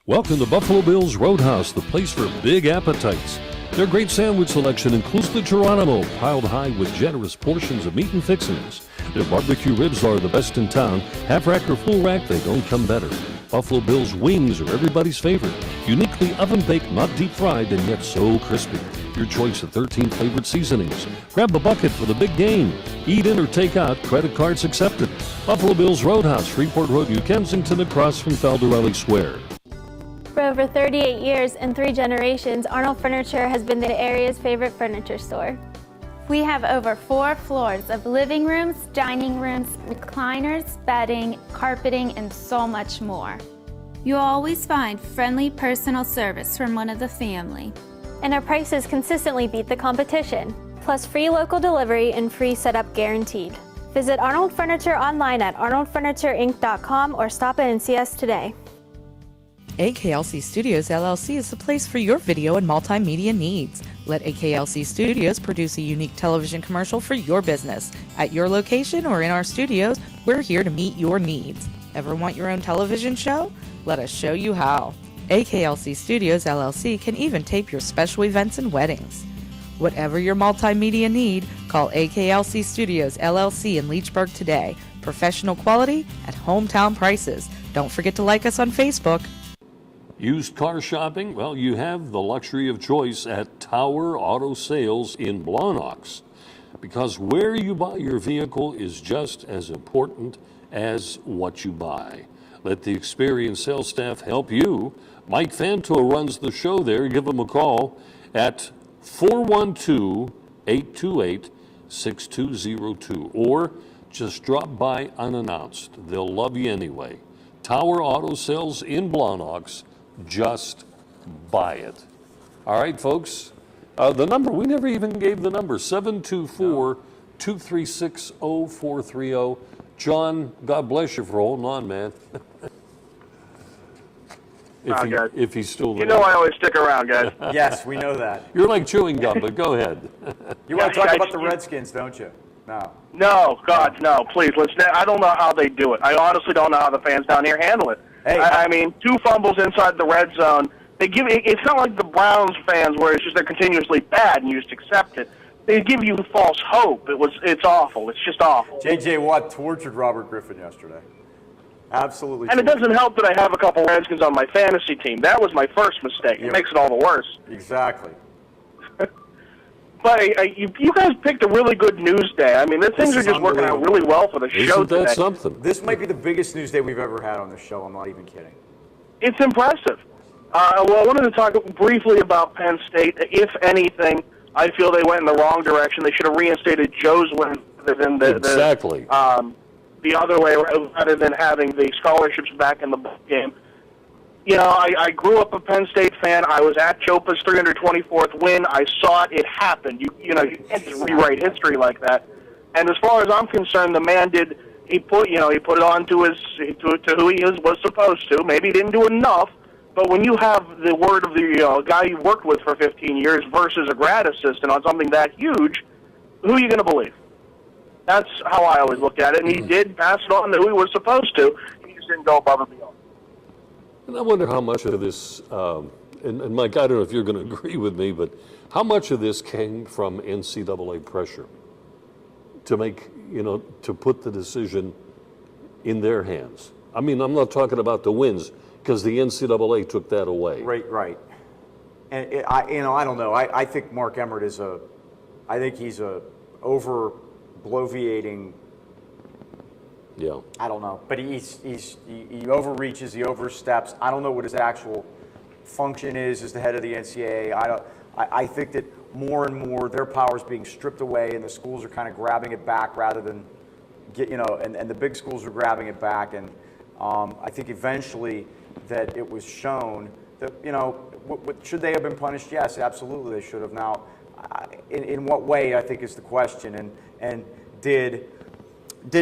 Welcome to Buffalo Bill's Roadhouse, the place for big appetites. Their great sandwich selection includes the Geronimo, piled high with generous portions of meat and fixings. Their barbecue ribs are the best in town. Half rack or full rack, they don't come better. Buffalo Bill's wings are everybody's favorite. Uniquely oven-baked, not deep-fried, and yet so crispy. Your choice of 13 flavored seasonings. Grab a bucket for the big game. Eat in or take out, credit cards accepted. Buffalo Bill's Roadhouse, Freeport Road, New Kensington, across from Felderelli Square. For over 38 years and 3 generations, Arnold Furniture has been the area's favorite furniture store. We have over 4 floors of living rooms, dining rooms, recliners, bedding, carpeting, and so much more. You'll always find friendly personal service from one of the family. And our prices consistently beat the competition, plus free local delivery and free setup guaranteed. Visit Arnold Furniture online at arnoldfurnitureinc.com or stop in and see us today. AKLC Studios LLC is the place for your video and multimedia needs. Let AKLC Studios produce a unique television commercial for your business. At your location or in our studios, we're here to meet your needs. Ever want your own television show? Let us show you how. AKLC Studios LLC can even tape your special events and weddings. Whatever your multimedia need, call AKLC Studios LLC in Leechburg today. Professional quality at hometown prices. Don't forget to like us on Facebook. Used car shopping? Well, you have the luxury of choice at Tower Auto Sales in Blawnox, because where you buy your vehicle is just as important as what you buy. Let the experienced sales staff help you. Mike Fanto runs the show there. Give him a call at 412-828-6202, or just drop by unannounced. They'll love you anyway. Tower Auto Sales in Blawnox. Just buy it. All right, folks. The number, we never even gave the number, 724-236-0430. John, God bless you for holding on, man. If he's still there. You know I always stick around, guys. Yes, we know that. You're like chewing gum, but go ahead. You want to talk about the Redskins, don't you? No. No, God, no, please. I don't know how they do it. I honestly don't know how the fans down here handle it. Hey, I mean, 2 fumbles inside the red zone. It's not like the Browns fans where it's just they're continuously bad and you just accept it. They give you false hope. It's awful. It's just awful. J.J. Watt tortured Robert Griffin yesterday. Absolutely. And it doesn't help that I have a couple Redskins on my fantasy team. That was my first mistake. It makes it all the worse. Exactly. But you guys picked a really good news day. I mean, things are just working out really well for the show today. Isn't that something? This might be the biggest news day we've ever had on the show. I'm not even kidding. It's impressive. Well, I wanted to talk briefly about Penn State. If anything, I feel they went in the wrong direction. They should have reinstated Joe's win rather than exactly. The other way, rather than having the scholarships back in the game. You know, I grew up a Penn State fan. I was at Chopa's 324th win. I saw it. It happened. You can't just rewrite history like that. And as far as I'm concerned, the man he put it on to who he was supposed to. Maybe he didn't do enough, but when you have the word of the guy you worked with for 15 years versus a grad assistant on something that huge, who are you going to believe? That's how I always looked at it. And he did pass it on to who he was supposed to. He just didn't go above and beyond. And I wonder how much of this, and Mike, I don't know if you're going to agree with me, but how much of this came from NCAA pressure to to put the decision in their hands? I mean, I'm not talking about the wins, because the NCAA took that away. Right. And I don't know. I think Mark Emmert he's a over-bloviating. Yeah. I don't know, but he overreaches, he oversteps. I don't know what his actual function is as the head of the NCAA. I think that more and more their power is being stripped away, and the schools are kind of grabbing it back rather than and the big schools are grabbing it back. And I think eventually that it was shown that should they have been punished? Yes, absolutely they should have. Now, in what way, I think is the question, and did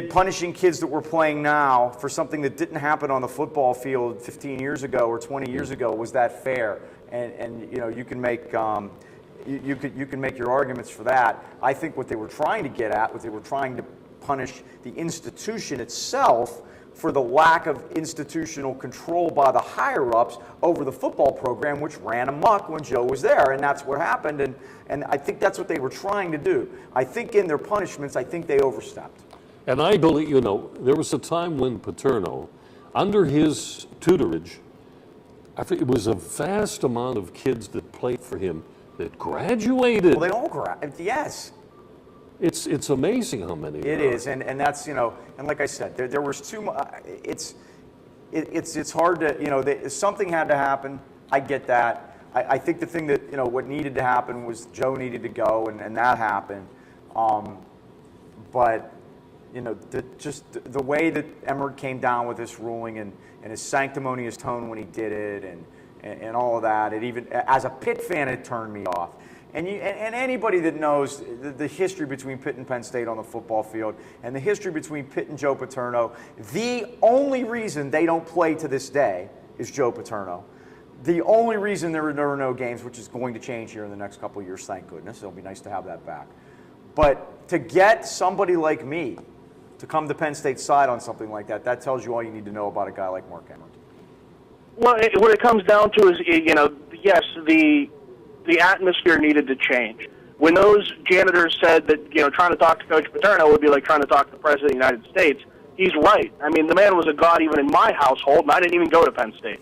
punishing kids that were playing now for something that didn't happen on the football field 15 years ago or 20 years ago, was that fair? And you can make you can make your arguments for that. I think what they were trying to get at was they were trying to punish the institution itself for the lack of institutional control by the higher-ups over the football program, which ran amok when Joe was there, and that's what happened. And I think that's what they were trying to do. I think in their punishments, I think they overstepped. And I believe, there was a time when Paterno under his tutorage, it was a vast amount of kids that played for him that graduated. Well, they all graduated, yes. It's amazing how many. It is, and that's, you know, and like I said, there was too much. It's hard to, you know, something had to happen. I get that. I think the thing that, you know, what needed to happen was Joe needed to go, and that happened. But, you know, the way that Emmert came down with this ruling and his sanctimonious tone when he did it and all of that, it even, as a Pitt fan, it turned me off. And anybody that knows the history between Pitt and Penn State on the football field and the history between Pitt and Joe Paterno, the only reason they don't play to this day is Joe Paterno. The only reason there are no games, which is going to change here in the next couple of years, thank goodness. It'll be nice to have that back. But to get somebody like me to come to Penn State's side on something like that, that tells you all you need to know about a guy like Mark Emmert. Well, what it comes down to is, you know, yes, the atmosphere needed to change. When those janitors said that, you know, trying to talk to Coach Paterno would be like trying to talk to the President of the United States, he's right. I mean, the man was a god even in my household, and I didn't even go to Penn State.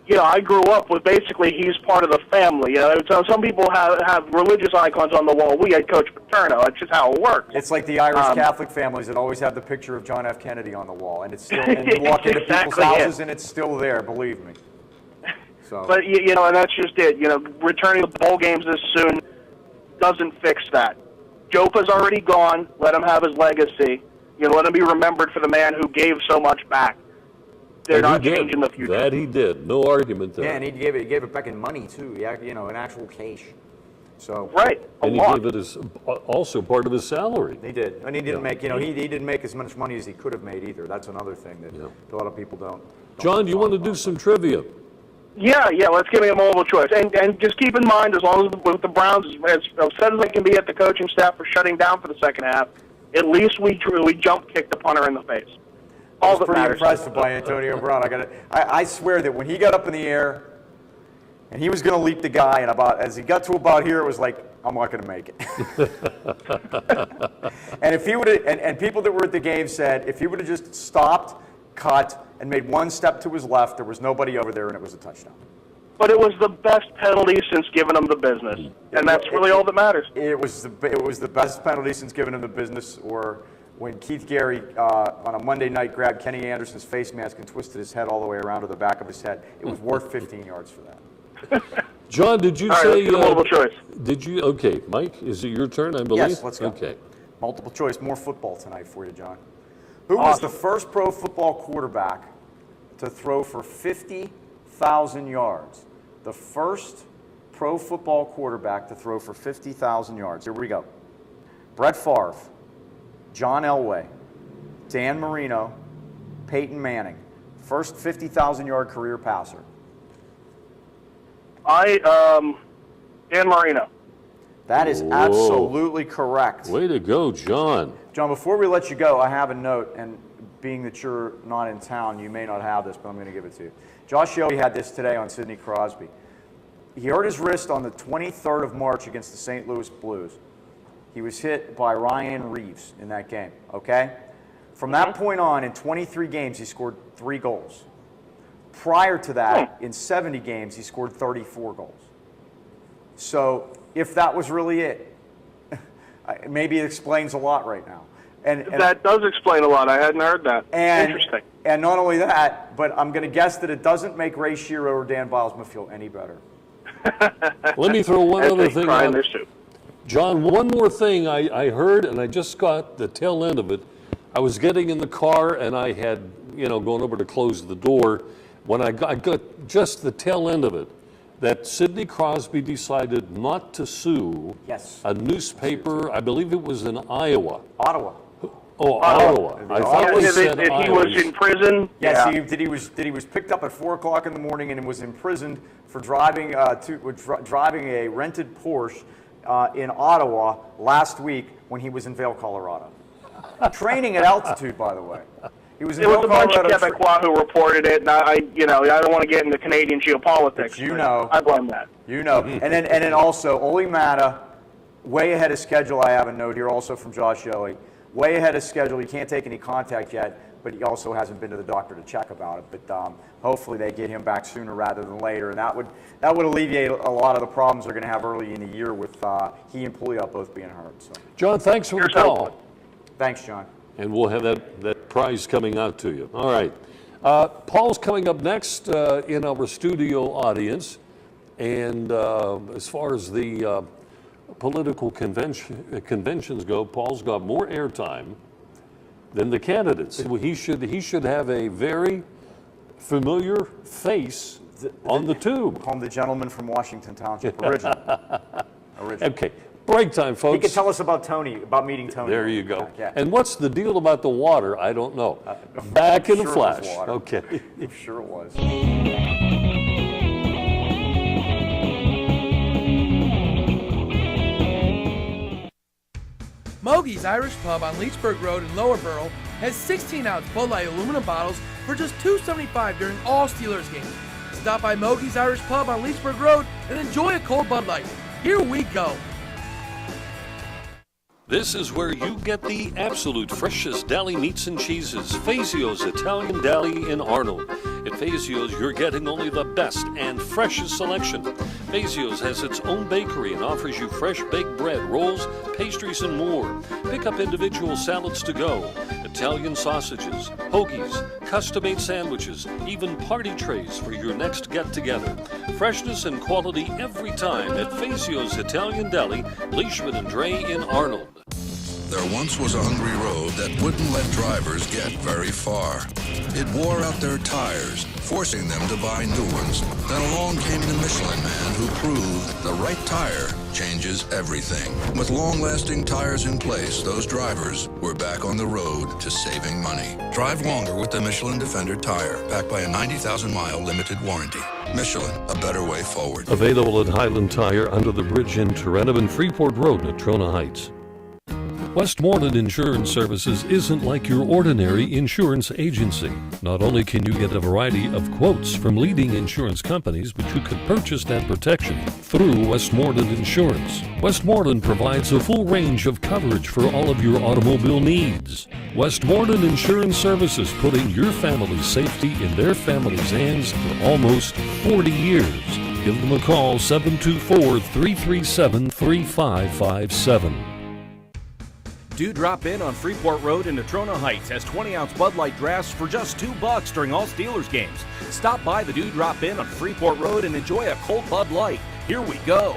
You know, I grew up with basically he's part of the family. You know, so some people have religious icons on the wall. We had Coach Paterno. That's just how it works. It's like the Irish Catholic families that always have the picture of John F. Kennedy on the wall, and it's still. And you walk into people's houses, and it's still there. Believe me. So. But you know, and that's just it. You know, returning to bowl games this soon doesn't fix that. Jopa's already gone. Let him have his legacy. You know, let him be remembered for the man who gave so much back. They're not changing the future. That he did. No argument there. Yeah, and he gave it back in money too. Yeah, you know, in actual cash. So right, and he gave it as also part of his salary. He did, and he didn't make. You know, he didn't make as much money as he could have made either. That's another thing that a lot of people don't. John, do you want to do some trivia? Yeah, let's give me a multiple choice. And just keep in mind, as long as the Browns, as upset as they can be at the coaching staff for shutting down for the second half, at least we jump kicked the punter in the face. I was pretty impressed by Antonio Brown. I swear that when he got up in the air and he was going to leap the guy, and as he got to about here, it was like, I'm not going to make it. And if he would have, and people that were at the game said, if he would have just stopped, cut, and made one step to his left, there was nobody over there, and it was a touchdown. But it was the best penalty since giving him the business, and that's really all that matters. It was the best penalty since giving him the business, or when Keith Gary on a Monday night grabbed Kenny Anderson's face mask and twisted his head all the way around to the back of his head. It was worth 15 yards for that. John, did you all say? Right, let's do multiple choice. Did you? Okay, Mike, is it your turn? I believe. Yes, let's go. Okay. Multiple choice, more football tonight for you, John. Who was the first pro football quarterback to throw for 50,000 yards? The first pro football quarterback to throw for 50,000 yards. Here we go. Brett Favre, John Elway, Dan Marino, Peyton Manning. First 50,000-yard career passer. Dan Marino. That is absolutely correct. Way to go, John. John, before we let you go, I have a note, and being that you're not in town, you may not have this, but I'm going to give it to you. Josh Yohe had this today on Sidney Crosby. He hurt his wrist on the 23rd of March against the St. Louis Blues. He was hit by Ryan Reeves in that game, okay? From that point on, in 23 games, he scored 3 goals. Prior to that, in 70 games, he scored 34 goals. So if that was really it, maybe it explains a lot right now. And that does explain a lot. I hadn't heard that. Interesting. And not only that, but I'm going to guess that it doesn't make Ray Shero or Dan Bilesma feel any better. Let me throw one other thing out. John, one more thing I heard, and I just got the tail end of it. I was getting in the car, and I had, going over to close the door. When I got just the tail end of it, that Sidney Crosby decided not to sue a newspaper, I believe it was in Iowa. Ottawa. Oh, Ottawa. I thought it said Iowa. He was in prison? Yes, he was picked up at 4 o'clock in the morning and was imprisoned for driving a rented Porsche in Ottawa last week when he was in Vail, Colorado. Training at altitude, by the way. It was a bunch of Quebecois who reported it, and I don't want to get into Canadian geopolitics. But I blame that. And then also Ole Mata, way ahead of schedule. I have a note here also from Josh Yohe. Way ahead of schedule. He can't take any contact yet, but he also hasn't been to the doctor to check about it. But hopefully they get him back sooner rather than later, and that would alleviate a lot of the problems they're going to have early in the year with he and Pouliot both being hurt. So. John, thanks for the call. Thanks, John. And we'll have that prize coming out to you. All right. Paul's coming up next in our studio audience. And as far as the political conventions go, Paul's got more airtime than the candidates. He should have a very familiar face on the tube. Call him the gentleman from Washington Township, original. Okay, break time, folks. He could tell us about meeting Tony. There you go. Yeah. And what's the deal about the water? I don't know. Back in a flash. Okay. I'm sure it was. Mogi's Irish Pub on Leechburg Road in Lower Borough has 16-ounce Bud Light aluminum bottles for just $2.75 during all Steelers games. Stop by Mogi's Irish Pub on Leechburg Road and enjoy a cold Bud Light. Here we go. This is where you get the absolute freshest deli meats and cheeses. Fazio's Italian Deli in Arnold. At Fazio's, you're getting only the best and freshest selection. Fazio's has its own bakery and offers you fresh baked bread, rolls, pastries, and more. Pick up individual salads to go, Italian sausages, hoagies, custom-made sandwiches, even party trays for your next get-together. Freshness and quality every time at Fazio's Italian Deli, Leishman and Dre in Arnold. There once was a hungry road that wouldn't let drivers get very far. It wore out their tires, forcing them to buy new ones. Then along came the Michelin Man who proved the right tire changes everything. With long-lasting tires in place, those drivers were back on the road to saving money. Drive longer with the Michelin Defender tire, backed by a 90,000-mile limited warranty. Michelin, a better way forward. Available at Highland Tire under the bridge in Toronto and Freeport Road in Trona Heights. Westmoreland Insurance Services isn't like your ordinary insurance agency. Not only can you get a variety of quotes from leading insurance companies, but you can purchase that protection through Westmoreland Insurance. Westmoreland provides a full range of coverage for all of your automobile needs. Westmoreland Insurance Services, putting your family's safety in their family's hands for almost 40 years. Give them a call, 724-337-3557. Do drop in on Freeport Road in Natrona Heights has 20-ounce Bud Light drafts for just $2 during all Steelers games. Stop by the Do Drop In on Freeport Road and enjoy a cold Bud Light. Here we go.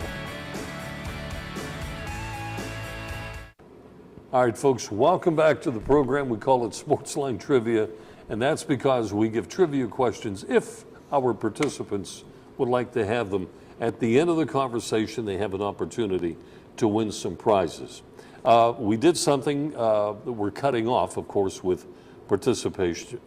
All right, folks, welcome back to the program. We call it Sportsline Trivia, and that's because we give trivia questions if our participants would like to have them. At the end of the conversation, they have an opportunity to win some prizes. We did something that we're cutting off, of course, with participation.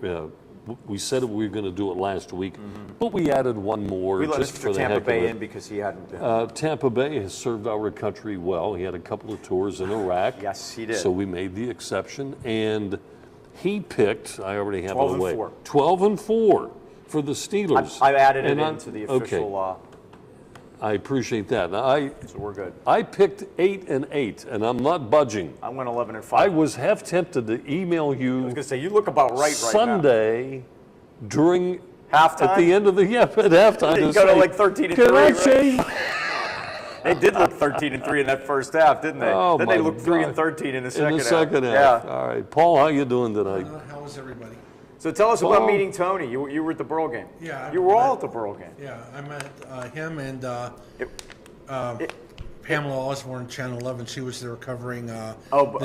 We said we were going to do it last week, but we added one more. We let just for the Tampa heck Bay of it. in because he hadn't been. Tampa Bay has served our country well. He had a couple of tours in Iraq. Yes, he did. So we made the exception, and he picked. I already have 12 it away. and 4. 12 and 4 for the Steelers. I added it And into the official. Okay. I appreciate that. Now, So we're good. I picked 8 and 8, and I'm not budging. I went 11 and 5. I was half tempted to email you. I was going to say, you look about right Sunday during halftime. at the end of the at halftime. They to go to say, like 13 and 3. Can I right? change? They did look 13 and 3 in that first half, didn't they? Oh, then my they looked 3 God. and 13 in the second In half. the second half. Yeah. All right, Paul, how you doing tonight? How is everybody? So tell us about Paul. meeting Tony. You were at the Burl game. Yeah, You were all at the Burl game. Yeah, I met him and Pamela Osborne, Channel 11. She was there covering the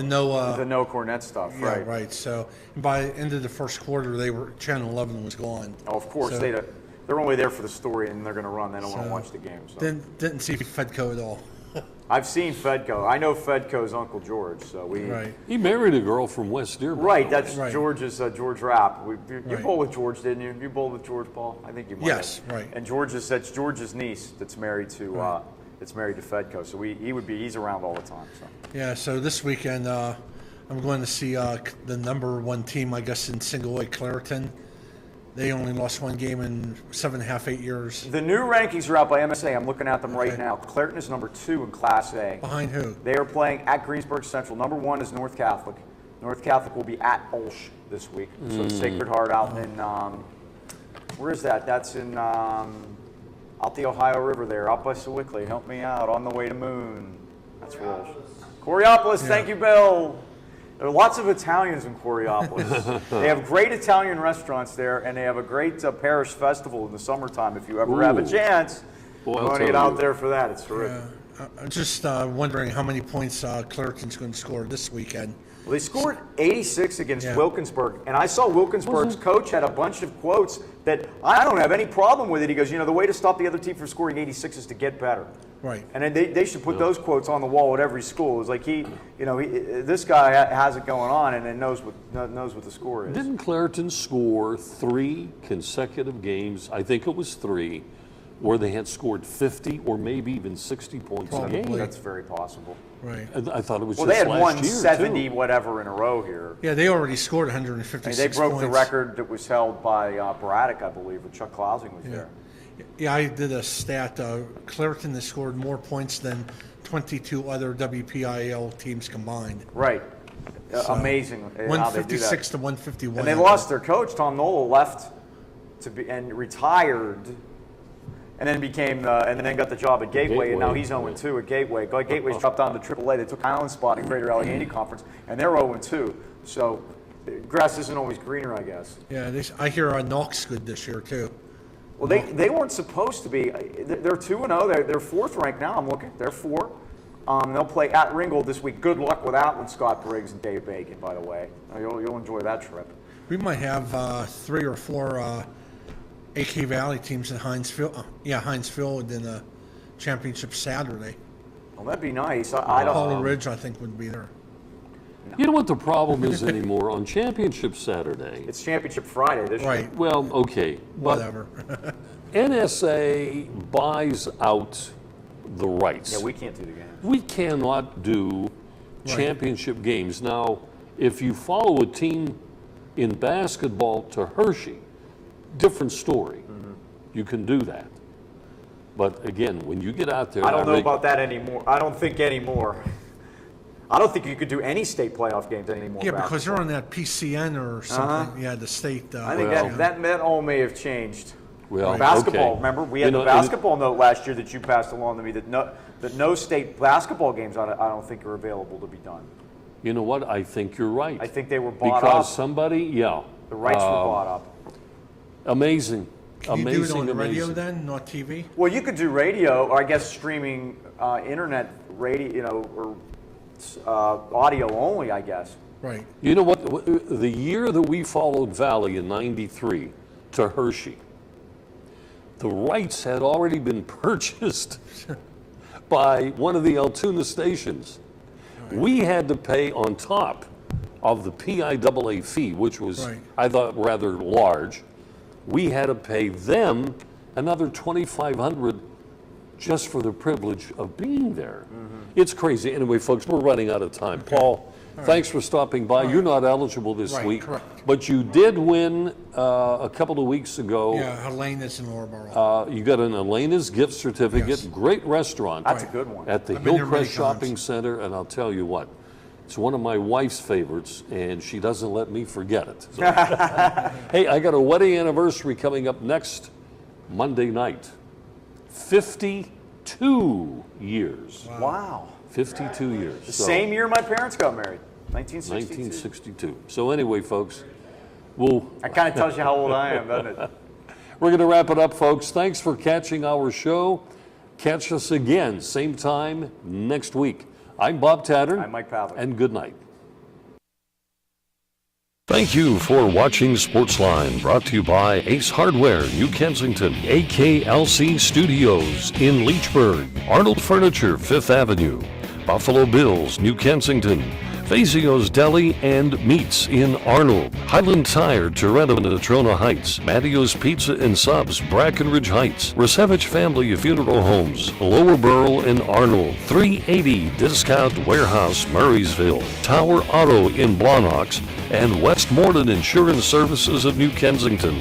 No Cornet stuff, yeah, right? right. So by the end of the first quarter, Channel 11 was gone. Oh, of course. So, They're only there for the story, and they're going to run. They don't want to watch the game. So. Didn't see Fedco at all. I've seen Fedco. I know Fedco's Uncle George, so we. Right. He married a girl from West Dearborn. Right, that's Right. George's George Rapp. You Right. bowled with George, didn't you? You bowled with George, Paul? I think you might. Yes, have. right. And that's George's niece that's married to Fedco. So he's around all the time. So. Yeah. So this weekend, I'm going to see the number one team, I guess, in single A, Clareton. They only lost one game in 7.5, 8 years. The new rankings are out by MSA. I'm looking at them right now. Clareton is number 2 in Class A. Behind who? They are playing at Greensburg Central. Number 1 is North Catholic. North Catholic will be at Olsh this week. So the Sacred Heart out in, where is that? That's in out the Ohio River there, out by Sewickley. Help me out, on the way to Moon. That's where Olsh. Coriopolis, thank you, Bill. There are lots of Italians in Coriopolis. They have great Italian restaurants there, and they have a great parish festival in the summertime. If you ever have a chance, you want to get out there for that. It's terrific. I'm just wondering how many points Clareton's going to score this weekend. Well, they scored 86 against Wilkinsburg, and I saw Wilkinsburg's coach had a bunch of quotes that I don't have any problem with it. He goes, the way to stop the other team from scoring 86 is to get better. Right. And then they should put those quotes on the wall at every school. It's like this guy has it going on and then knows what the score is. Didn't Clareton score 3 consecutive games? I think it was 3. Where they had scored 50 or maybe even 60 points a game. That's very possible. Right. I thought it was well, just they had won last year, 70 too. whatever in a row here. Yeah, they already scored 156 They broke points. the record that was held by Braddock, I believe, when Chuck Clausing was there. Yeah, I did a stat. Clareton has scored more points than 22 other WPIAL teams combined. Right. So, Amazing how they do that. 156 to 151. And they lost their coach. Tom Nola left and retired. And then and then got the job at Gateway, and now he's 0-2 at Gateway. Gateway's dropped down to AAA. They took Island's spot in Greater Allegheny Conference, and they're 0-2. So, grass isn't always greener, I guess. Yeah, I hear Knox good this year too. Well, they weren't supposed to be. They're 2-0. They're fourth ranked now. I'm looking. They're 4. They'll play at Ringgold this week. Good luck with that one, Scott Briggs and Dave Bacon. By the way, you'll enjoy that trip. We might have 3 or 4. AK Valley teams in Hinesville. Hinesville in the championship Saturday. Well, that'd be nice. I don't. Paula Ridge, I think, would be there. You know what the problem is anymore on Championship Saturday? It's Championship Friday this year. Well, okay. Whatever. NSA buys out the rights. Yeah, we can't do the game. We cannot do championship games. Now, if you follow a team in basketball to Hershey, different story. You can do that. But again, when you get out there... I don't know about that anymore. I don't think anymore. I don't think you could do any state playoff games anymore. Yeah, because they're on that PCN or something. Yeah, the state... I think that all may have changed. Well, basketball, okay. remember? We had the basketball note last year that you passed along to me that no state basketball games, I don't think, are available to be done. You know what? I think you're right. I think they were bought up. Because somebody, the rights were bought up. Amazing. Can you do it on the radio then, not TV? Well, you could do radio, or I guess streaming internet radio, or audio only, I guess. Right. You know what? The year that we followed Valley in '93 to Hershey, the rights had already been purchased by one of the Altoona stations. Right. We had to pay on top of the PIAA fee, which was, I thought, rather large. We had to pay them another $2,500 just for the privilege of being there. It's crazy. Anyway, folks, we're running out of time. Paul, thanks for stopping by. You're not eligible this week, but you did win a couple of weeks ago. Yeah, Helena's in Loreboro. You got an Helena's gift certificate. Yes. Great restaurant. That's a good one. At the Hillcrest Shopping Center, and I'll tell you what, it's one of my wife's favorites, and she doesn't let me forget it. So. Hey, I got a wedding anniversary coming up next Monday night. 52 years. Wow. 52 years. The same year my parents got married, 1962. So anyway, folks, that kind of tells you how old I am, doesn't it? We're going to wrap it up, folks. Thanks for catching our show. Catch us again, same time next week. I'm Bob Tattern. I'm Mike Pavlik. And good night. Thank you for watching Sportsline, brought to you by Ace Hardware, New Kensington, AKLC Studios in Leechburg, Arnold Furniture, 5th Avenue, Buffalo Bills, New Kensington, Fazio's Deli and Meats in Arnold, Highland Tire, Toronto and Natrona Heights, Mattio's Pizza and Subs, Brackenridge Heights, Resevich Family Funeral Homes, Lower Burl and Arnold, 380 Discount Warehouse, Murraysville, Tower Auto in Blawnox, and Westmoreland Insurance Services of New Kensington.